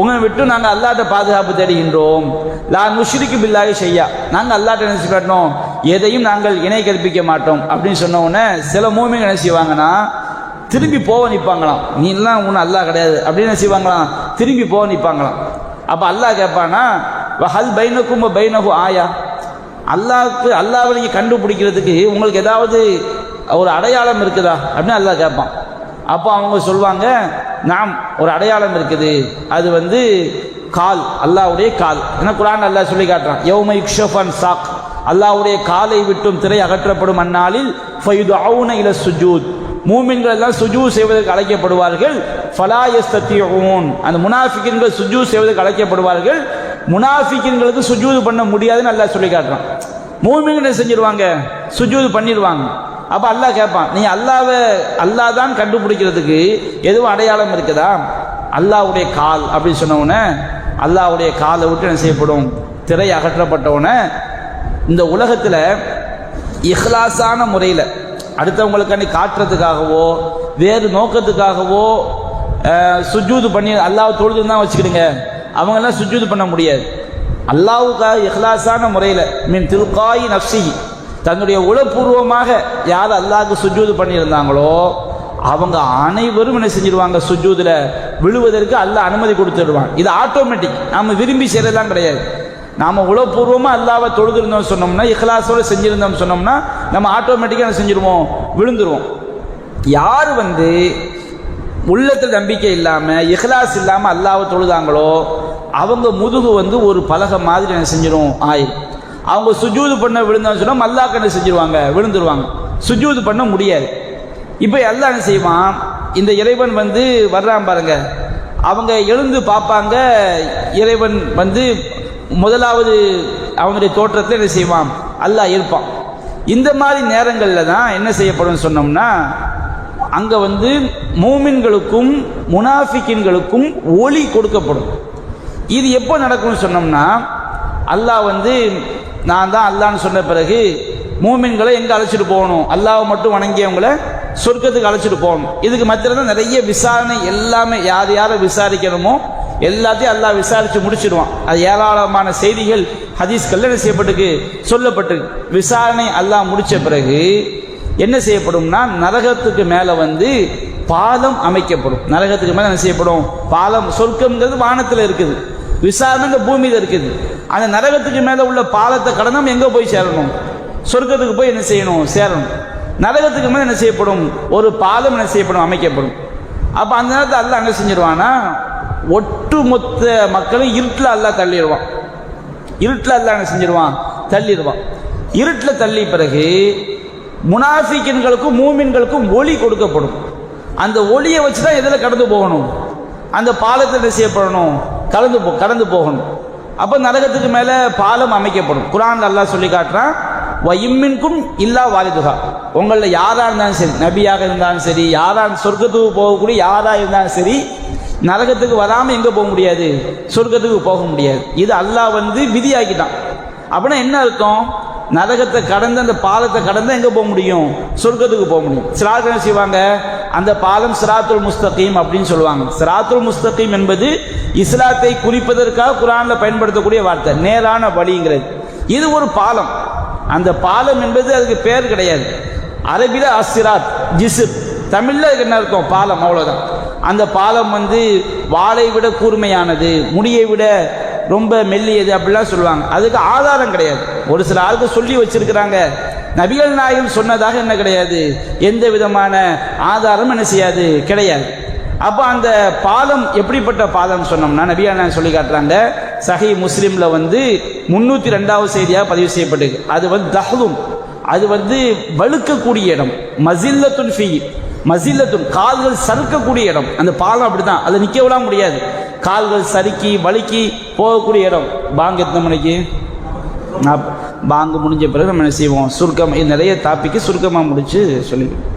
உங்களை விட்டு நாங்கள் அல்லாஹ்ட்ட பாதுகாப்பு தேடுகின்றோம். லா நுஷ்ரிக்கு பில்லாஹி ஷையா, நாங்கள் அல்லாஹ்ட்ட என்ன செய்யணும், எதையும் நாங்கள் இணை கற்பிக்க மாட்டோம் அப்படின்னு சொன்ன உடனே சில மூமின்கள் என்ன செய்வாங்கன்னா திரும்பி போக நிற்பாங்களாம், நீ எல்லாம் ஒன்றும் அல்லாஹ் கிடையாது அப்படின்னு என்ன செய்வாங்களாம், திரும்பி போக நிற்பாங்களாம். அப்போ அல்லாஹ் கேட்பானா, ஹல் பைனக்கும் பைனஹு ஆயா, அல்லாஹ்வை நீங்கள் கண்டுபிடிக்கிறதுக்கு உங்களுக்கு ஏதாவது ஒரு அடையாளம் இருக்குதா அப்படின்னு அல்லாஹ் கேட்பான். அப்போ அவங்க சொல்லுவாங்க, நாம் ஒரு அடையாளம் இருக்குது, அது கால், அல்லாஹ்வுடைய கால். ஏன்னா குர்ஆன் அல்லாஹ் சொல்லி காட்டுறான், யௌம யுக்ஷஃபன் சாக், அல்லாஹ்வுடைய காலை விட்டும் திரை அகற்றப்படும் அந்நாளில் ஃபயுதுஊன இல சுஜூத், மூமின்கள் எல்லாம் சுஜூத் செய்வதற்கு அழைக்கப்படுவார்கள். ஃபலா யஸ்தத்தியூன், அந்த முனாஃபிக்கின்கள் சுஜூத் செய்வதற்கு அழைக்கப்படுவார்கள், முனாஃபிக்கின்களுக்கு சுஜூது பண்ண முடியாதுன்னு அல்லாஹ் சொல்லி காட்டுறான். மூமின்கள் என்ன செஞ்சிருவாங்க, சுஜூது பண்ணிடுவாங்க. அப்போ அல்லாஹ் கேட்பான், நீ அல்லாஹ் தான் கண்டுபிடிக்கிறதுக்கு எதுவும் அடையாளம் இருக்குதா? அல்லாஹ்வுடைய கால் அப்படின்னு சொன்ன உடனே அல்லாஹ்வுடைய காலை விட்டு என்ன செய்யப்படும், திரை அகற்றப்பட்டவுடனே இந்த உலகத்தில் இஹ்லாஸான முறையில் அடுத்தவங்களுக்காண்டி காட்டுறதுக்காகவோ வேறு நோக்கத்துக்காகவோ சுஜூது பண்ணி அல்லாஹ் தொழுது தான் வச்சுக்கிடுங்க, அவங்கெல்லாம் சுஜூது பண்ண முடியாது. அல்லாஹ்வுக்காக இஹ்லாஸான முறையில் மின் தில்காயி நஃப்ஸி, தன்னுடைய உளப்பூர்வமாக யார் அல்லாஹ்க்கு சுஜூது பண்ணியிருந்தாங்களோ அவங்க அனைவரும் என்ன செஞ்சிருவாங்க, சுஜூதில் விழுவதற்கு அல்லாஹ் அனுமதி கொடுத்துடுவான். இது ஆட்டோமேட்டிக், நாம் விரும்பி செய்யறதெல்லாம் கிடையாது. நாம் உளப்பூர்வமாக அல்லாவை தொழுதிருந்தோம் சொன்னோம்னா, இஹ்லாஸோடு செஞ்சிருந்தோம் சொன்னோம்னா, நம்ம ஆட்டோமேட்டிக்காக என்ன செஞ்சிருவோம், விழுந்துருவோம். யார் உள்ளத்தில் நம்பிக்கை இல்லாமல் இஹ்லாஸ் இல்லாமல் அல்லாவை தொழுதாங்களோ அவங்க முதுகு ஒரு பலகை மாதிரி என்ன செஞ்சிடும், ஆயிரும். அவங்க சுஜூது பண்ண விழுந்தான்னு சொன்னால் அல்லாஹ் என்ன செஞ்சிருவாங்க, விழுந்துருவாங்க. சுஜூது பண்ண முடியாது. இப்போ அல்லாஹ் என்ன செய்வான், இந்த இறைவன் வர்றான் பாருங்க, அவங்க எழுந்து பார்ப்பாங்க, இறைவன் முதலாவது அவனுடைய தோற்றத்தில் என்ன செய்வான், அல்லாஹ் இருப்பான். இந்த மாதிரி நேரங்களில் தான் என்ன செய்யப்படும் சொன்னோம்னா, அங்கே மூமின்களுக்கும் முனாஃபிக்கின்களுக்கும் ஒளி கொடுக்கப்படும். இது எப்போ நடக்கும்னு சொன்னோம்னா, அல்லாஹ் நான் தான் அல்லான்னு சொன்ன பிறகு மூமின்களை எங்கே அழைச்சிட்டு போகணும், அல்லாஹ்வை மட்டும் வணங்கியவங்களை சொர்க்கத்துக்கு அழைச்சிட்டு போகணும். இதுக்கு மத்தியில் தான் நிறைய விசாரணை, எல்லாமே யார் யாரை விசாரிக்கணுமோ எல்லாத்தையும் அல்லாஹ் விசாரித்து முடிச்சிடுவான். அது ஏராளமான செய்திகள் ஹதீஸ்கள் என்ன செய்யப்பட்டிருக்கு, சொல்லப்பட்டிருக்கு. விசாரணை அல்லாஹ் முடித்த பிறகு என்ன செய்யப்படும்னா, நரகத்துக்கு மேலே பாலம் அமைக்கப்படும். நரகத்துக்கு மேலே என்ன செய்யப்படும், பாலம். சொர்க்கம்ங்கிறது வானத்தில் இருக்குது, விசாரணை இந்த பூமியில் இருக்குது. அந்த நரகத்துக்கு மேலே உள்ள பாலத்தை கடந்து எங்கே போய் சேரணும், சொர்க்கத்துக்கு போய் என்ன செய்யணும், சேரணும். நரகத்துக்கு மேலே என்ன செய்யப்படும், ஒரு பாலம் என்ன செய்யப்படும், அமைக்கப்படும். அப்போ அந்த நேரத்தில் அல்லாஹ் என்ன செஞ்சிருவான்னா, ஒட்டுமொத்த மக்களும் இருட்டில் அல்லாஹ் தள்ளிடுவான். இருட்டில் அல்லாஹ் என்ன செஞ்சிருவான், தள்ளிடுவான். இருட்டில் தள்ளி பிறகு முனாஃபிக்கின்களுக்கும் மூமின்களுக்கும் ஒளி கொடுக்கப்படும். அந்த ஒளியை வச்சு தான் எதில் கடந்து போகணும், அந்த பாலத்தை என்ன செய்யப்படணும், கடந்து போகணும். அப்போ நரகத்துக்கு மேலே பாலம் அமைக்கப்படும். குர்ஆன்ல அல்லாஹ் சொல்லி காட்டுறான், வயிம்மின்கும் இல்லா வாலிதுஹா, உங்களில் யாராக இருந்தாலும் சரி, நபியாக இருந்தாலும் சரி, யாராக சொர்க்கத்துக்கு போகக்கூடிய யாராக இருந்தாலும் சரி, நரகத்துக்கு வராமல் எங்கே போக முடியாது, சொர்க்கத்துக்கு போக முடியாது. இது அல்லாஹ் விதியாக்கிட்டான். அப்படின்னா என்ன அர்த்தம், நரகத்தை கடந்து அந்த பாலத்தை கடந்து எங்கே போக முடியும், சொர்க்கத்துக்கு போக முடியும். சிராத் என்ன செய்வாங்க, அந்த பாலம் சிராத்துல் முஸ்தகீம் அப்படின்னு சொல்லுவாங்க. சிராத்துல் முஸ்தகீம் என்பது இஸ்லாத்தை குறிப்பதற்காக குர்ஆன்ல பயன்படுத்தக்கூடிய வார்த்தை, நேரான வழிங்கிறது. இது ஒரு பாலம். அந்த பாலம் என்பது அதுக்கு பேர் கிடையாது. அரபில அஸ்ஸிராத், ஜிஸ்ர், தமிழில் அதுக்கு என்ன அர்த்தம், பாலம், அவ்வளோதான். அந்த பாலம் வாளை விட கூர்மையானது, முடியை விட ரொம்ப மெல்லியது அப்படிலாம் சொல்லுவாங்க. அதுக்கு ஆதாரம் கிடையாது. ஒரு சில ஆளுக்கு சொல்லி வச்சிருக்கிறாங்க, நபிகள் நாயகம் சொன்னதாக என்ன கிடையாது, எந்த விதமான ஆதாரம் என்ன செய்யாது, கிடையாது. அப்போ அந்த பாலம் எப்படிப்பட்ட பாலம் சொன்னோம்னா, நபிகள் நாயகம் சொல்லி காட்டுறாங்க, சஹீ முஸ்லிம்ல 302வது செய்தியாக பதிவு செய்யப்பட்டிருக்கு. அது தஹ்லும், அது வழுக்கக்கூடிய இடம். மஸில்லத்துன் ஃபீ, மஸில்லத்துன் கால்கள் சறுக்கக்கூடிய இடம். அந்த பாலம் அப்படித்தான், அதை நிற்க விட முடியாது. கால்கள் சறுக்கி வழுக்கி போகக்கூடிய இடம். பாங்கு எத்தனை மணிக்கு, பாங்கு முடிஞ்ச பிறகு நம்ம என்ன செய்வோம், சுருக்கம் நிறைய டாபிக்கு சுருக்கமாக முடிச்சு சொல்லிடுவோம்.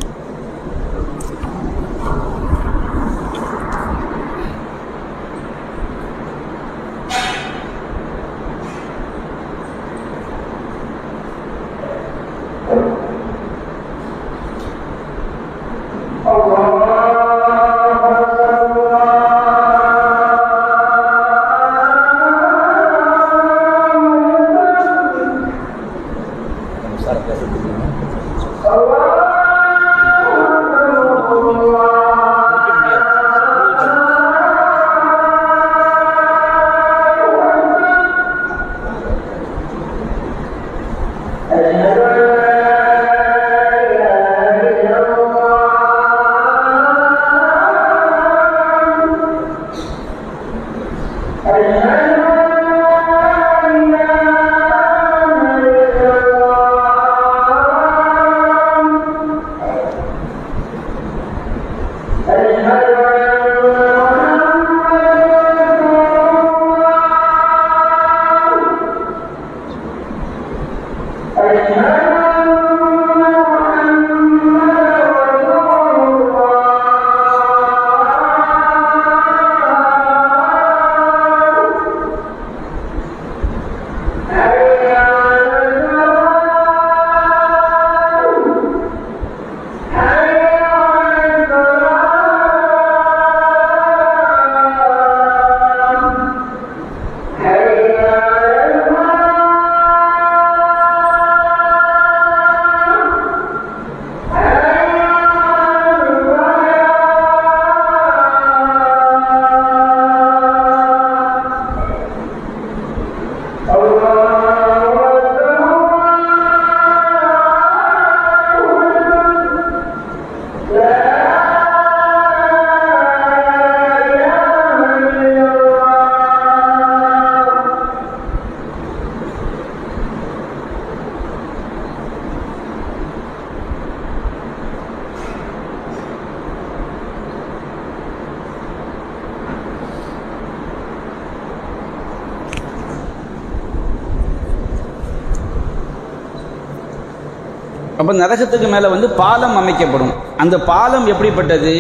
அப்போ நரகத்துக்கு மேலே வந்து பாலம் அமைக்கப்படும். அந்த பாலம் எப்படிப்பட்டது?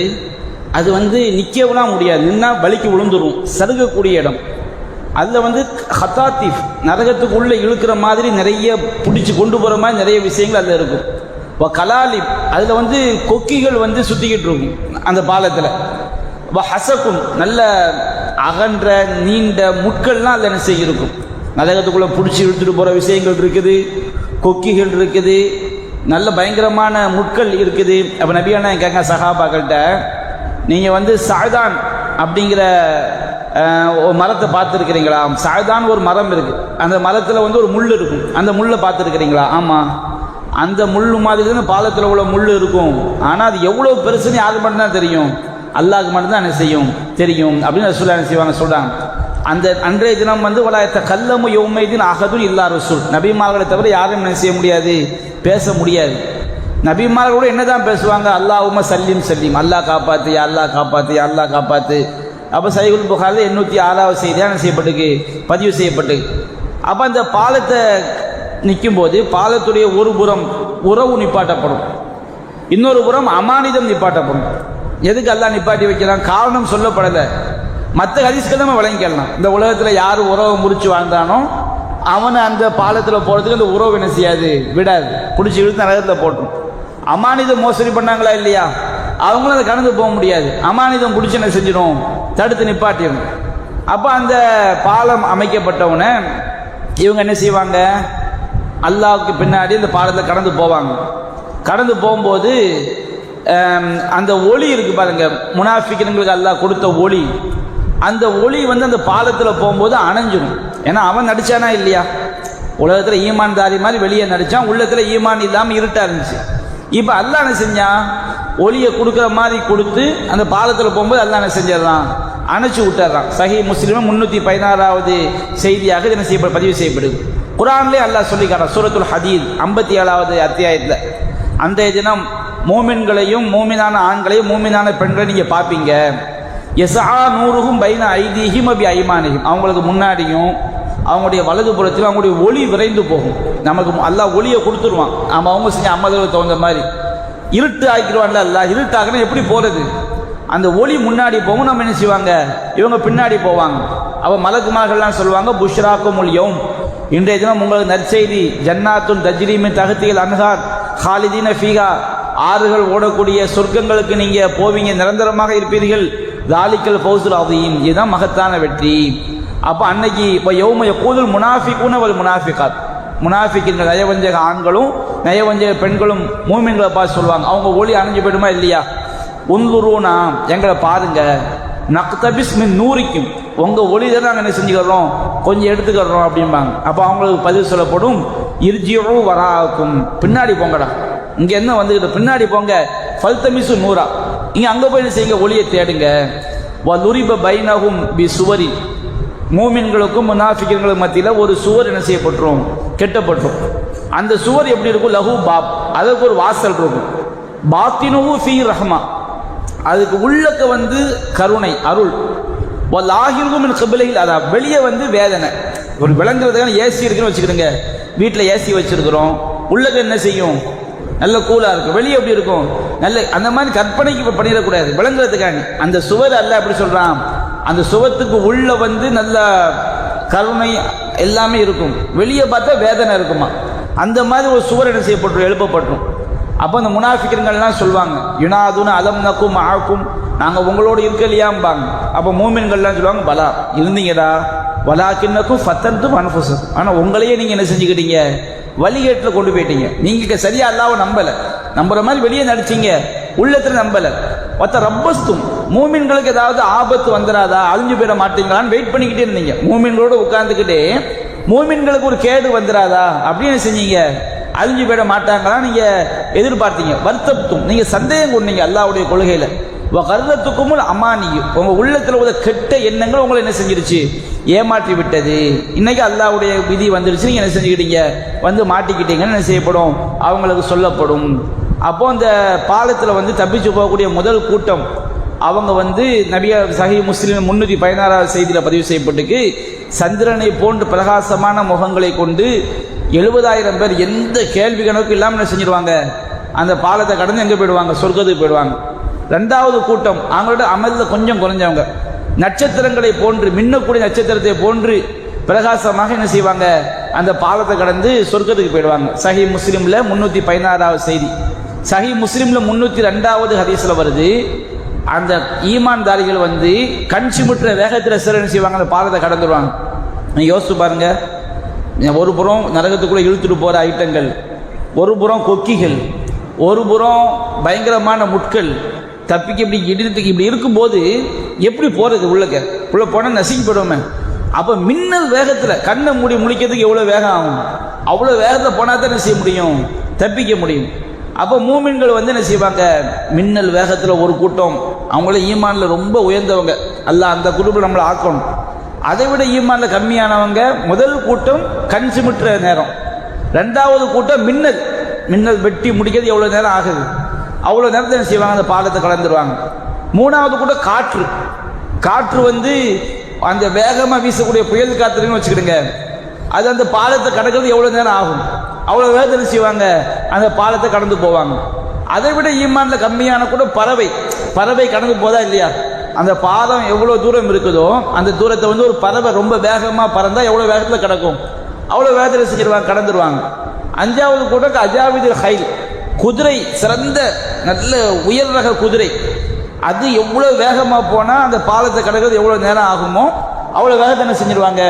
அது வந்து நிற்கவெல்லாம் முடியாது, நின்னா வலிக்கு விழுந்துடும், சருகக்கூடிய இடம். அதில் வந்து ஹத்தாத்திஃப், நரகத்துக்கு உள்ளே இழுக்கிற மாதிரி நிறைய பிடிச்சி கொண்டு போகிற மாதிரி நிறைய விஷயங்கள் அதில் இருக்கும். கலாலிப், அதில் வந்து கொக்கிகள் வந்து சுற்றிக்கிட்டு இருக்கும் அந்த பாலத்தில். ஹசக்கும், நல்ல அகன்ற நீண்ட முட்கள்லாம் அதில் என்ன செய்ய இருக்கும். நரகத்துக்குள்ளே பிடிச்சி இழுத்துட்டு போகிற விஷயங்கள் இருக்குது, கொக்கிகள் இருக்குது, நல்ல பயங்கரமான முட்கள் இருக்குது. அப்போ நபியானா கேட்க சஹாபாக்கள்கிட்ட, நீங்கள் வந்து சாய்தான் அப்படிங்கிற ஒரு மரத்தை பார்த்துருக்கிறீங்களா? சாய்தான் ஒரு மரம் இருக்குது, அந்த மரத்தில் வந்து ஒரு முள் இருக்கும், அந்த முள்ளை பார்த்துருக்கிறீங்களா? ஆமாம். அந்த முள் மாதிரி தான் பாலத்தில் உள்ள முள் இருக்கும். ஆனால் அது எவ்வளோ பெருசுன்னு யாருக்கு மட்டும்தான் தெரியும், அல்லாஹ்க்கு மட்டும்தான் என்ன செய்யும் தெரியும் அப்படின்னு ரசூல் என்ன செய்வாங்க சொல்கிறாங்க. அந்த அன்றைய தினம் வந்து வலாயத்த கல்லமு யௌமைதீன் அஹதுன் இல்லா ரசூல், நபிமார்களை தவிர யாரும் என்ன செய்ய முடியாது, பேச முடியாது. நபிமார்கள் கூட என்னதான் பேசுவாங்க, அல்லாஹும்ம சல்லிம் சல்லிம், அல்லாஹ் காப்பாத்து, அல்லாஹ் காப்பாத்து, அல்லாஹ் காப்பாத்து. அப்போ சஹீஹுல் புகாரில் 806வது செய்தியாக என்ன செய்யப்பட்டுக்கு பதிவு செய்யப்பட்டு. அப்போ அந்த பாலத்தை நிற்கும் போது பாலத்துடைய ஒரு புறம் உறவு நிப்பாட்டப்படும், இன்னொரு புறம் அமானிதம் நிப்பாட்டப்படும். எதுக்கு அல்லாஹ் நிப்பாட்டி வைக்கிறான்? காரணம் சொல்லப்படலை. மற்ற ஹதீஸ்கள் நம்ம விளங்கிக்கலாம். இந்த உலகத்தில் யார் உறவை முறிச்சு வாழ்ந்தானோ அவனை அந்த பாலத்தில் போகிறதுக்கு அந்த உறவு என்ன செய்யாது, விடாது, பிடிச்சி இழுத்து நரகத்தில் போட்டோம். அமானிதம் மோசடி பண்ணாங்களா இல்லையா, அவங்களும் அதை கடந்து போக முடியாது. அமானிதம் பிடிச்சி என்ன செஞ்சிடும், தடுத்து நிப்பாட்டிடும். அப்போ அந்த பாலம் அமைக்கப்பட்டவுடனே இவங்க என்ன செய்வாங்க, அல்லாஹ்வுக்கு பின்னாடி அந்த பாலத்தில் கடந்து போவாங்க. கடந்து போகும்போது அந்த ஒளி இருக்கு பாருங்க, முனாஃபிக்குங்களுக்கு அல்லாஹ் கொடுத்த ஒளி, அந்த ஒளி வந்து அந்த பாலத்தில் போகும்போது அணைஞ்சிடும். ஏன்னா அவன் நடிச்சானா இல்லையா, உலகத்தில் ஈமான்தாரி மாதிரி வெளியே நடித்தான், உள்ளத்தில் ஈமான் இல்லாமல் இருட்டாக இருந்துச்சு. இப்போ அல்லாஹ் என்ன செஞ்சான், ஒளியை கொடுக்குற மாதிரி கொடுத்து அந்த பாலத்தில் போகும்போது அல்லாஹ் என்ன செஞ்சிடறான், அணைச்சி விட்டுறான். சஹீஹ் முஸ்லிம் 316வது செய்தியாக என்ன செய்ய பதிவு செய்யப்படுது. குர்ஆன்லேயே அல்லாஹ் சொல்லி காட்டுறான், சூரத்துல் ஹதீத் 57வது அத்தியாயத்தில். அன்றைய தினம் மூமின்களையும் மூமினான ஆண்களையும் மூமினான பெண்களை நீங்கள் பார்ப்பீங்க. யஸா நூறுகும் பைன ஐதீஹிம் பி ஐமானிஹிம், அவங்களுக்கு முன்னாடியும் அவங்களுடைய வலது புறத்திலும் அவங்களுடைய ஒளி விரைந்து போகும். நமக்கு அல்லாஹ் ஒளியை கொடுத்துருவான், நம்ம அவங்க செஞ்ச அம்மதலுக்கு தகுந்த மாதிரி. இருட்டு ஆக்கிடுவான்ல அல்லாஹ், இருட்டாகனா எப்படி போகிறது, அந்த ஒளி முன்னாடி போகும், நம்ம என்ன செய்வாங்க, இவங்க பின்னாடி போவாங்க. அவ மலக்குமார்கள்லாம் சொல்லுவாங்க, புஷ்ராக்குமுல் யௌம், இன்றைய தினம் உங்களுக்கு நற்செய்தி, ஜன்னாத்துன் தஜ்ரீமின் தஹ்தில் அன்ஹார் ஹாலிதீன ஃபீஹா, ஆறுகள் ஓடக்கூடிய சொர்க்கங்களுக்கு நீங்க போவீங்க, நிரந்தரமாக இருப்பீர்கள். தாலிக்கல் ஃபௌசுல் அதீம், இதுதான் மகத்தான வெற்றி. அப்போ அன்னைக்கு இப்போ யௌம யகூலுல் முனாஃபிகூன வல் முனாஃபிகாத், முனாஃபிக்கின்கள் நயவஞ்சக ஆண்களும் நயவஞ்சக பெண்களும் மூமின்களை பார்த்து சொல்லுவாங்க, அவங்க ஒளி அணைஞ்சு போயிடுமா இல்லையா, உன்துருனா எங்களை பாருங்க, நக்தபிஸ் மின் நூரிக்கும், உங்கள் ஒளி தான் நாங்கள் என்ன செஞ்சுக்கிறோம், கொஞ்சம் எடுத்துக்கிறோம் அப்படிம்பாங்க. அப்போ அவங்களுக்கு பதில் சொல்லப்படும், இர்ஜிஉ வராக்கும், பின்னாடி போங்கடா, இங்கே என்ன வந்துக்கிட்டு பின்னாடி போங்க, ஃபல்தமிசு நூரா, இங்கே அங்கே போய் என்ன செய்யுங்க, ஒளியை தேடுங்க. வலுரிப பைனஹும் பி சுவரி, மூமின்களுக்கும் முனாஃபிக்குகளுக்கும் மத்தியில் ஒரு சுவர் என்ன செய்யப்பட்டுரும், கெட்டப்பட்டுரும். அந்த சுவர் எப்படி இருக்கும், லஹு பாப், அதற்கு ஒரு வாசல் இருக்கும். பாத்தினுஹு ஃபீ ரஹ்மா, அதுக்கு உள்ளக்க வந்து கருணை அருள். லாஹிருகும் மின் கிபிலையில் அதா, வெளியே வந்து வேதனை. ஒரு விளங்குறதுக்கான ஏசி இருக்குன்னு வச்சுக்கிடுங்க, வீட்டில் ஏசி வச்சிருக்கிறோம், உள்ளக்க என்ன செய்யும், நல்ல கூலாக இருக்கும், வெளியே எப்படி இருக்கும், நல்ல அந்த மாதிரி கற்பனைக்கு பண்ணிடக்கூடாது, விளங்குறதுக்காண்டி. அந்த சுவர் அல்ல அப்படி சொல்கிறான், அந்த சுவத்துக்கு உள்ள வந்து நல்ல கருணை எல்லாமே இருக்கும், வெளியே பார்த்தா வேதனை இருக்குமா, அந்த மாதிரி ஒரு சுவர் என்ன செய்யப்பட்டுரும், எழுப்பப்பட்டுரும். அப்போ அந்த முனாஃபிக்கர்கள்லாம் சொல்லுவாங்க, யுனாதுன அலம் நக்கும் ஆக்கும், நாங்கள் உங்களோட இருக்கலையாம்பாங்க. அப்போ மூமின்கள்லாம் சொல்லுவாங்க, பலா இருந்தீங்கடா, வலாக்கின்னக்கும் ஃபத்தன்தும் அன்ஃபுஸக்கும், ஆனால் உங்களையே நீங்கள் என்ன செஞ்சுக்கிட்டீங்க, வழிகேட்டில் கொண்டு போயிட்டீங்க. நீங்கள் சரியா அல்லாஹ்வை நம்பலை, நம்புற மாதிரி வெளியே நடிச்சிங்க, உள்ளத்தில் நம்பலை. ஒருத்த ரப்பஸ்தும், மூமின்களுக்கு ஏதாவது ஆபத்து வந்துடாதா, அழிஞ்சு போயிட மாட்டீங்களான்னு வெயிட் பண்ணிக்கிட்டே இருந்தீங்க. மூமின்களோடு உட்கார்ந்துக்கிட்டே மூமின்களுக்கு ஒரு கேடு வந்துடாதா அப்படின்னு செஞ்சீங்க, அழிஞ்சு போயிட மாட்டாங்களா நீங்க எதிர்பார்த்தீங்க. வருத்தத்தும், நீங்க சந்தேகம் கொண்டீங்க அல்லாஹ்வுடைய கொள்கையில. கர்ரத்துக்கும் அமானி, உங்க உள்ளத்தில் உள்ள கெட்ட எண்ணங்கள் உங்களை என்ன செஞ்சிருச்சு, ஏமாற்றி விட்டது. இன்னைக்கு அல்லாஹ்வுடைய விதி வந்துருச்சு, நீங்க என்ன செஞ்சுக்கிட்டீங்க, வந்து மாட்டிக்கிட்டீங்கன்னு என்ன செய்யப்படும், அவங்களுக்கு சொல்லப்படும். அப்போ அந்த பாலத்தில் வந்து தப்பிச்சு போகக்கூடிய முதல் கூட்டம் அவங்க வந்து நபியா சஹீஹ் முஸ்லிம் 316வது செய்தியில் பதிவு செய்யப்பட்டிருக்கு. சந்திரனை போன்று பிரகாசமான முகங்களை கொண்டு 70,000 பேர் எந்த கேள்வி கணக்கு இல்லாமல் என்ன செஞ்சிருவாங்க, அந்த பாலத்தை கடந்து எங்கே போயிடுவாங்க, சொர்க்கத்துக்கு போயிடுவாங்க. ரெண்டாவது கூட்டம் அவங்களோட அமலில் கொஞ்சம் குறைஞ்சவங்க, நட்சத்திரங்களை போன்று மின்னக்கூடிய நட்சத்திரத்தை போன்று பிரகாசமாக என்ன செய்வாங்க, அந்த பாலத்தை கடந்து சொர்க்கத்துக்கு போயிடுவாங்க. சஹி முஸ்லிம்ல 316வது செய்தி, சஹி முஸ்லிம்ல 302வது ஹதீஸ்ல வருது, அந்த ஈமான்தாரிகள் வந்து கண் சிமிட்டுற வேகத்தில் சிலர் என்ன செய்வாங்க, அந்த பாலத்தை கடந்துருவாங்க. நீங்க யோசிச்சு பாருங்க, ஒரு புறம் நரகத்துக்குள்ள இழுத்துட்டு போற ஐட்டங்கள், ஒரு புறம் கொக்கிகள், ஒரு புறம் பயங்கரமான முட்கள், தப்பிக்கு இப்படி இடித்துக்கு இப்படி இருக்கும்போது எப்படி போறது, உள்ள போனால் நசுங்கி போயிடுவோமே. அப்போ மின்னல் வேகத்தில் கண்ணை மூடி முழிக்கிறதுக்கு எவ்வளோ வேகம் ஆகும், அவ்வளோ வேகத்தில் போனால் தான் என்ன செய்ய முடியும், தப்பிக்க முடியும். அப்போ மூமின்கள் வந்து என்ன செய்வாங்க, மின்னல் வேகத்தில் ஒரு கூட்டம், அவங்கள ஈமான்ல ரொம்ப உயர்ந்தவங்க, அல்லாஹ் அந்த குரூப்பில் நம்மளை ஆக்கணும். அதை விட ஈமான்ல கம்மியானவங்க முதல் கூட்டம் கண் சிமிட்டுற நேரம், ரெண்டாவது கூட்டம் மின்னல் வெட்டி முடிக்கிறது எவ்வளோ நேரம் ஆகுது, அவ்வளோ நேரத்தை என்ன செய்வாங்க, அந்த பாலத்தை கலந்துருவாங்க. மூணாவது கூட்டம் காற்று வந்து அந்த வேகமாக வீசக்கூடிய புயல் காற்றுன்னு வச்சுக்கிடுங்க, அது அந்த பாலத்தை கடக்கிறது எவ்வளோ நேரம் ஆகும், அவ்வளோ வேகத்தை என்ன செய்வாங்க, அந்த பாலத்தை கடந்து போவாங்க. அதை விட ஈமான்ல கம்மியான கூட பறவை கடந்து போதா இல்லையா, அந்த பாலம் எவ்வளோ தூரம் இருக்குதோ அந்த தூரத்தை வந்து ஒரு பறவை ரொம்ப வேகமாக பறந்தா எவ்வளோ வேகத்தில் கிடக்கும், அவ்வளோ வேகத்தில் செஞ்சிருவாங்க, கடந்துருவாங்க. அஞ்சாவது கூட்டம் அஜாவிதில் ஹைல், குதிரை, சிறந்த நல்ல உயர் ரக குதிரை, அது எவ்வளோ வேகமாக போனால் அந்த பாலத்தை கடக்கிறது எவ்வளோ நேரம் ஆகுமோ அவ்வளோ வேகத்தை என்ன செஞ்சிருவாங்க,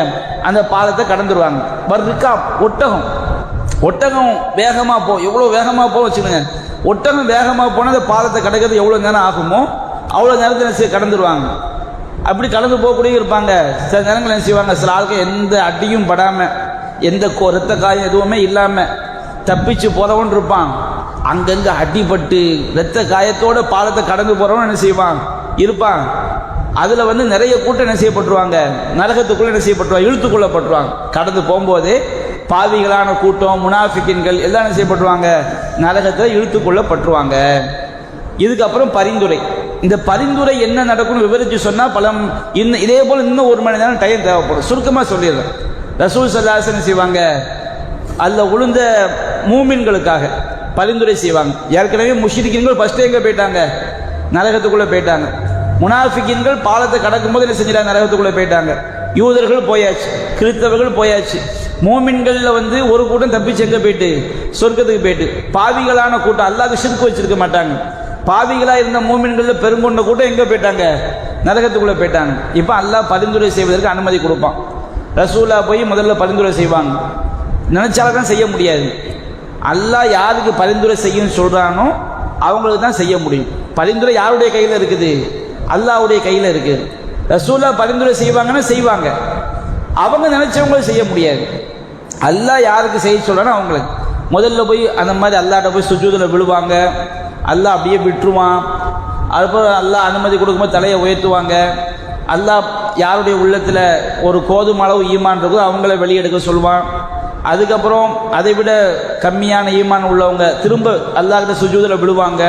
அந்த பாலத்தை கடந்துருவாங்க. வர்ரிக்காம், ஒட்டகம் வேகமாக எவ்வளோ வேகமாக வச்சுக்கோங்க, ஒட்டகம் வேகமாக போனால் அந்த பாலத்தை கடக்கிறது எவ்வளோ நேரம் ஆகுமோ அவ்வளோ நேரத்தில் கடந்துருவாங்க. அப்படி கடந்து போகக்கூடிய இருப்பாங்க. சில நேரங்கள் என்ன செய்வாங்க, சில ஆளுக்கு எந்த அடியும் படாமல் எந்த ரத்த காயம் எதுவுமே இல்லாமல் தப்பிச்சு போறவன் இருப்பான், அங்கங்கே அடிபட்டு ரத்த காயத்தோட பாலத்தை கடந்து போறவன் என்ன செய்வான் இருப்பான். அதுல வந்து நிறைய கூட்டம் என்ன செய்யப்பட்டுருவாங்க, நரகத்துக்குள்ள என்ன செய்யப்பட்டுருவாங்க, இழுத்து கொள்ளப்பட்டுருவாங்க. கடந்து போகும்போது பாவிகளான கூட்டம், முனாஃபிக்கின்கள் எல்லாம் என்ன செய்யப்பட்டுருவாங்க, நரகத்தில் இழுத்து கொள்ளப்பட்டுருவாங்க. இதுக்கப்புறம் பரிந்துரை, இந்த பரிந்துரை என்ன நடக்கும்னு விவரித்து சொன்னால் பலம் இதே போல் இன்னும் 1 மணி நேரம் டைம் தேவைப்படும். சுருக்கமாக சொல்லிடுறேன். ரசூல் ஸல்லல்லாஹு அலைஹி வஸல்லம் செய்வாங்க, அதில் உளுந்த மூமின்களுக்காக பரிந்துரை செய்வாங்க. ஏற்கனவே முஷ்ரிக்கீன்கள் ஃபர்ஸ்ட் எங்கே போயிட்டாங்க, நரகத்துக்குள்ளே போயிட்டாங்க. முனாஃபிக்கீன்கள் பாலத்தை கடக்கும் போது என்ன செஞ்சிட்டாங்க, நரகத்துக்குள்ளே போயிட்டாங்க. யூதர்கள் போயாச்சு, கிறிஸ்தவர்கள் போயாச்சு. மூமின்களில் வந்து ஒரு கூட்டம் தப்பிச்சு எங்கே போயிட்டு, சொர்க்கத்துக்கு போயிட்டு. பாவிகளான கூட்டம், அல்லாஹ்வுக்கு ஷிர்க் வச்சிருக்க மாட்டாங்க, பாவிகளாக இருந்த மூமின்களில் பெருங்கொண்ட கூட்டம் எங்கே போயிட்டாங்க, நரகத்துக்குள்ளே போயிட்டாங்க. இப்போ அல்லாஹ் பரிந்துரை செய்வதற்கு அனுமதி கொடுப்பான். ரசூலா போய் முதல்ல பரிந்துரை செய்வாங்க. நினைச்சால்தான் செய்ய முடியாது. அல்லாஹ் யாருக்கு பரிந்துரை செய்யணும்னு சொல்கிறானோ அவங்களுக்கு தான் செய்ய முடியும். பரிந்துரை யாருடைய கையில் இருக்குது, அல்லாஹ்வுடைய கையில் இருக்குது. ரசூலா பரிந்துரை செய்வாங்கன்னா செய்வாங்க, அவங்க நினைச்சவங்களும் செய்ய முடியாது. அல்லாஹ் யாருக்கு செய்ய சொல்கிறானோ அவங்களுக்கு முதல்ல போய் அந்த மாதிரி அல்லாஹ்ட்ட போய் சுஜூதில் விழுவாங்க, அல்லாஹ் அப்படியே விட்டுருவான். அதுக்கப்புறம் அல்லாஹ் அனுமதி கொடுக்கும்போது தலையை உயர்த்துவாங்க. அல்லாஹ் யாருடைய உள்ளத்தில் ஒரு கோதுமை அளவு ஈமான் இருக்கோ அவங்கள வெளியெடுக்க சொல்லுவான். அதுக்கப்புறம் அதை விட கம்மியான ஈமான் உள்ளவங்க திரும்ப அல்லாஹ்கிட்ட சுஜூதில் விழுவாங்க.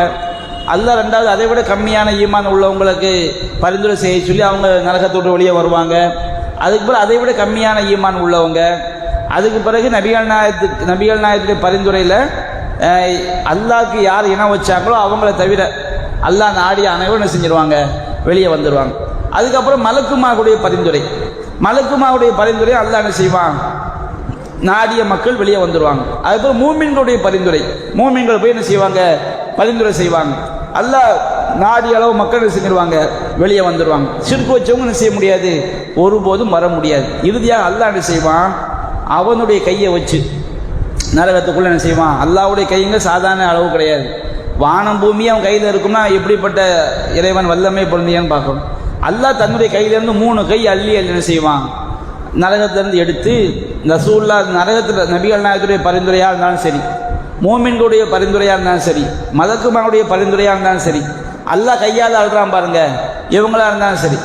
அல்லாஹ் ரெண்டாவது அதை விட கம்மியான ஈமான் உள்ளவங்களுக்கு பரிந்துரை செய்ய சொல்லி அவங்க நரகத்தோடு வெளியே வருவாங்க. அதுக்கு பிறகு அதை விட கம்மியான ஈமான் உள்ளவங்க, அதுக்கு பிறகு நபிகள் நாயகத்துடைய பரிந்துரையில் அல்லாஹ்க்கு யார் இனம் வச்சாங்களோ அவங்கள தவிர அல்லாஹ் நாடிய அனைவரும் என்ன செஞ்சிருவாங்க, வெளியே வந்துடுவாங்க. அதுக்கப்புறம் மலக்குமாவுடைய பரிந்துரை அல்லாஹ் என்ன செய்வான், நாடிய மக்கள் வெளியே வந்துடுவாங்க. அதுக்கப்புறம் மூமின்களுடைய பரிந்துரை, மூமின்கள் போய் என்ன செய்வாங்க, பரிந்துரை செய்வாங்க. அல்லாஹ் நாடிய அளவு மக்கள் என்ன செஞ்சிருவாங்க, வெளியே வந்துடுவாங்க. ஷிர்க் வச்சவங்க என்ன செய்ய முடியாது, ஒருபோதும் வர முடியாது. இறுதியாக அல்லாஹ் என்ன செய்வான், அவனுடைய கையை வச்சு நரகத்துக்குள்ள என்ன செய்வான். அல்லாஹ்வுடைய கைங்க சாதாரண அளவு கிடையாது. வானம் பூமி அவன் கையில் இருக்கும்னா எப்படிப்பட்ட இறைவன் வல்லமை பொருந்தியான்னு பார்க்கணும். அல்லாஹ் தன்னுடைய கையிலேருந்து 3 கை அள்ளி என்ன செய்வான், நரகத்திலிருந்து எடுத்து ரசூலுல்லா நரகத்தில் நபிகள் நாயகத்துடைய பரிந்துரையாக இருந்தாலும் சரி, மூமின்களுடைய பரிந்துரையாக இருந்தாலும் சரி, மலக்குமாவுடைய பரிந்துரையாக இருந்தாலும் சரி, அல்லாஹ் கையால் அழுறான் பாருங்க, இவங்களா இருந்தாலும் சரி,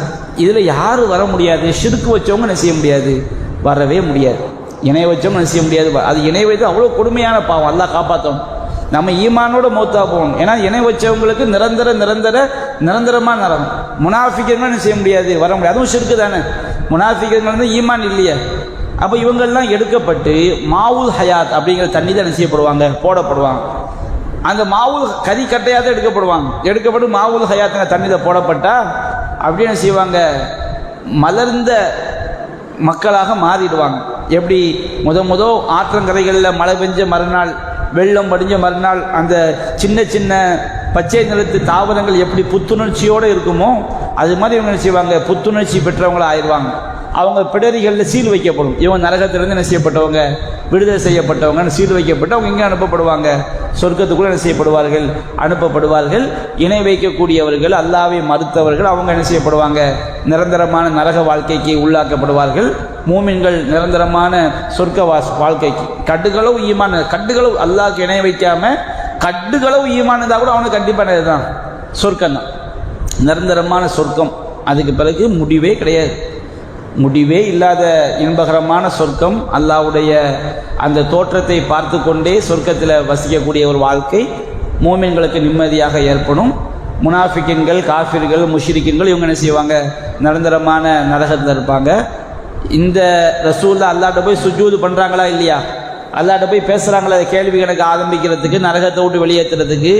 இதில் யாரும் வர முடியாது. ஷிர்க் வச்சவங்க என்ன செய்ய முடியாது, வரவே முடியாது. இணை வச்சவங்க என்ன செய்ய முடியாது. அது இணை வைத்து அவ்வளோ கொடுமையான பாவம், அல்லாஹ் காப்பாற்றணும். நம்ம ஈமானோட மௌத்தா போகணும். ஏன்னா இணை வச்சவங்களுக்கு நிரந்தரமாக நரகம். முனாஃபிக்கர்கள் என்ன செய்ய முடியாது, வர முடியாது. அதுவும் ஷிர்க்கு தானே. முனாஃபிக்கர்கள் வந்து ஈமான் இல்லையே, அப்போ இவங்கெல்லாம் எடுக்கப்பட்டு மாவுல் ஹயாத் அப்படிங்கிற தண்ணி தான் செய்யப்படுவாங்க, போடப்படுவாங்க. அந்த மாவுல் கறி கட்டையாக தான் எடுக்கப்பட்டு மாவுல் ஹயாத்துங்க தண்ணியில் போடப்பட்டா அப்படின்னு செய்வாங்க, மலர்ந்த மக்களாக மாறிடுவாங்க. எப்படி முத ஆற்றங்கரைகளில் மழை பெஞ்ச மறுநாள், வெள்ளம் படிஞ்ச மறுநாள் அந்த சின்ன சின்ன பச்சை நிறத்து தாவரங்கள் எப்படி புத்துணர்ச்சியோடு இருக்குமோ அது மாதிரி இவங்க என்ன செய்வாங்க, புத்துணர்ச்சி பெற்றவங்கள ஆயிடுவாங்க. அவங்க பிடரிகளில் சீல் வைக்கப்படும். இவங்க நரகத்திலிருந்து என்ன செய்யப்பட்டவங்க, விடுதலை செய்யப்பட்டவங்க, சீல் வைக்கப்பட்டு அவங்க எங்கே அனுப்பப்படுவாங்க, சொர்க்கத்துக்குள்ள என்ன செய்யப்படுவார்கள், அனுப்பப்படுவார்கள். இணை வைக்கக்கூடியவர்கள், அல்லாஹ்வை மறுத்தவர்கள் அவங்க என்ன செய்யப்படுவாங்க, நிரந்தரமான நரக வாழ்க்கைக்கு உள்ளாக்கப்படுவார்கள். மூமின்கள் நிரந்தரமான சொர்க்க வாழ்க்கைக்கு. கட்டுகளவு ஈமான், கட்டுகளவு அல்லாஹ்க்கு இணை வைக்காம கட்டுகளவு ஈமான் இருந்தால் கூட அவனுக்கு கண்டிப்பான இதுதான் சொர்க்கம் தான், நிரந்தரமான சொர்க்கம். அதுக்கு பிறகு முடிவே கிடையாது, முடிவே இல்லாத இன்பகரமான சொர்க்கம். அல்லாஹ்வுடைய அந்த தோற்றத்தை பார்த்து கொண்டே சொர்க்கத்தில் வசிக்கக்கூடிய ஒரு வாழ்க்கை மூமின்களுக்கு நிம்மதியாக ஏற்படும். முனாஃபிக்கின்கள், காஃபிர்கள், முஷ்ரிக்கின்கள் இவங்க என்ன செய்வாங்க, நிரந்தரமான நரகத்தில் இருப்பாங்க. இந்த ரசூல்லா அல்லாஹ்ட்ட போய் சுஜூது பண்ணுறாங்களா இல்லையா, அல்லாஹ்ட்ட போய் பேசுகிறாங்களா, கேள்வி கணக்கு ஆரம்பிக்கிறதுக்கு, நரகத்தை விட்டு வெளியேற்றுறதுக்கு.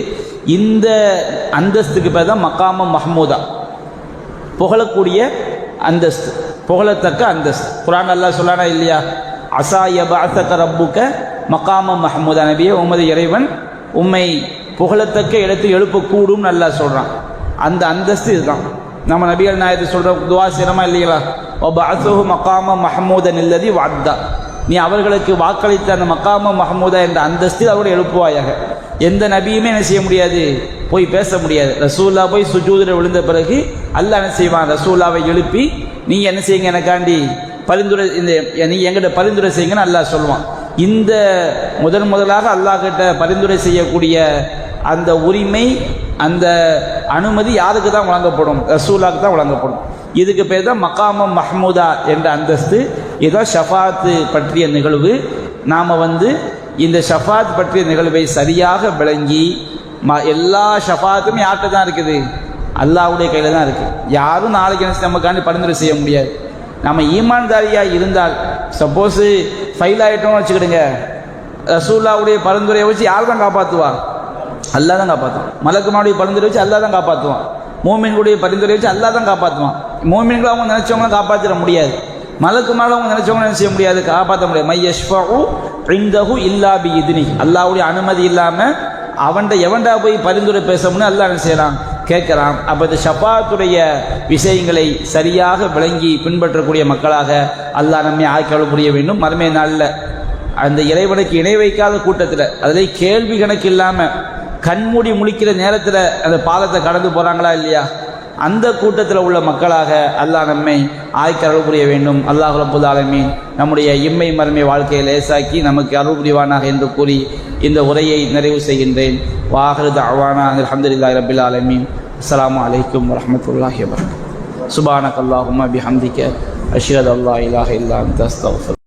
இந்த அந்தஸ்துக்கு பேர் தான் மக்காம மஹ்மூதா, புகழக்கூடிய அந்தஸ்து, புகழத்தக்க அந்தஸ்து. குர்ஆன் அல்லாஹ் சொல்லானா இல்லையா, அஸா யபஅஸக ரப்புக மகாம மஹ்மூதா, நபியே உமது இறைவன் உம்மை புகழத்தக்க இடத்தில் எழுப்பக்கூடும் அல்லாஹ் சொல்கிறான். அந்த அந்தஸ்து இதுதான். நம்ம நபிகள் நாயகத்தை சொல்கிற துவா சிரமா இல்லைங்களா, வபஅஸஹு மகாம மஹ்மூதன் அல்லதி வஅத்தா, நீ அவர்களுக்கு வாக்களித்த அந்த மகாம மஹ்மூதா என்ற அந்தஸ்தில் அவர்கள் எழுப்புவாயாக. எந்த நபியுமே என்ன செய்ய முடியாது, போய் பேச முடியாது. ரசூல்லா போய் சுஜூதில் விழுந்த பிறகு அல்லாஹ் என்ன செய்வான், ரசூல்லாவை எழுப்பி நீங்கள் என்ன செய்யுங்க, எனக்காண்டி பரிந்துரை, இந்த நீ எங்கிட்ட பரிந்துரை செய்யுங்கன்னு அல்லாஹ் சொல்லுவான். இந்த முதலாக அல்லாஹ் கிட்ட பரிந்துரை செய்யக்கூடிய அந்த உரிமை, அந்த அனுமதி யாருக்கு தான் வழங்கப்படும், ரசூலாவுக்கு தான் வழங்கப்படும். இதுக்கு பேர் தான் மகாம மஹ்மூதா என்ற அந்தஸ்து. இதுதான் ஷஃபாத்து பற்றிய நிகழ்வு. நாம் இந்த ஷஃபாத் பற்றிய நிகழ்வை சரியாக விளங்கி, எல்லா ஷஃபாத்தும் யார்கிட்ட தான் இருக்குது, அல்லாஹ்வுடைய கையில் தான் இருக்குது. யாரும் நாளைக்கு என்ன நமக்காண்டி பரிந்துரை செய்ய முடியாது. நம்ம ஈமான்தாரியாக இருந்தால், சப்போஸ் ஃபைல் ஆகிட்டோம்னு வச்சுக்கிடுங்க, ரசூலுல்லாஹ்வுடைய பரிந்துரையை வச்சு யார் தான் காப்பாற்றுவா, அல்லாஹ் தான் காப்பாற்றுவான். மலக்குமாருடைய பரிந்துரை வச்சு அல்லாஹ் தான் காப்பாற்றுவான். மூமின்களுடைய பரிந்துரை வச்சு அல்லாஹ் தான் காப்பாற்றுவான். மூமின்களை அவங்க நினைச்சவங்களும் காப்பாற்றிட முடியாது, மலக்குமாரை அவங்க நினைச்சவங்களும் என்ன செய்ய முடியாது, காப்பாற்ற முடியாது. மை யஷ்ஃபஉ இன்தஹு இல்லா பி இத்னி, அல்லாஹ்வுடைய அனுமதி இல்லாமல் அவன்கிட்ட எவன்டா போய் பரிந்துரை பேசணும்னு அல்லாஹ் என்ன செய்யறான், கேட்குறான். அப்போ இந்த ஷஃபாத்துடைய விஷயங்களை சரியாக விளங்கி பின்பற்றக்கூடிய மக்களாக அல்லாஹ் நம்மை ஆக்கியவள் புரிய வேண்டும். மறுமை நாளில் அந்த இறைவனுக்கு இணை வைக்காத கூட்டத்தில், அதில் கேள்வி கணக்கு இல்லாமல் கண்மூடி முழிக்கிற நேரத்தில் அந்த பாலத்தை கடந்து போகிறாங்களா இல்லையா, அந்த கூட்டத்தில் உள்ள மக்களாக அல்லாஹ் நம்மை ஆய்க்க அருள் புரிய வேண்டும். அல்லாஹ் ரப்புல் ஆலமீன் நம்முடைய இம்மை மறுமை வாழ்க்கையை லேசாக்கி நமக்கு அருள் புரிவானாக என்று கூறி இந்த உரையை நிறைவு செய்கின்றேன். வாஹிரு தஅவானா அல்ஹம்துலில்லாஹி ரப்பில் ஆலமீன். அஸ்ஸலாமு அலைக்கும் வரஹ்மத்துல்லாஹி வபரகாத்துஹு. சுப்ஹானக அல்லாஹும்ம பிஹம்திக அஷ்ஹது அல்லா இலாஹா இல்லா அன்த அஸ்தக்ஃபிருக.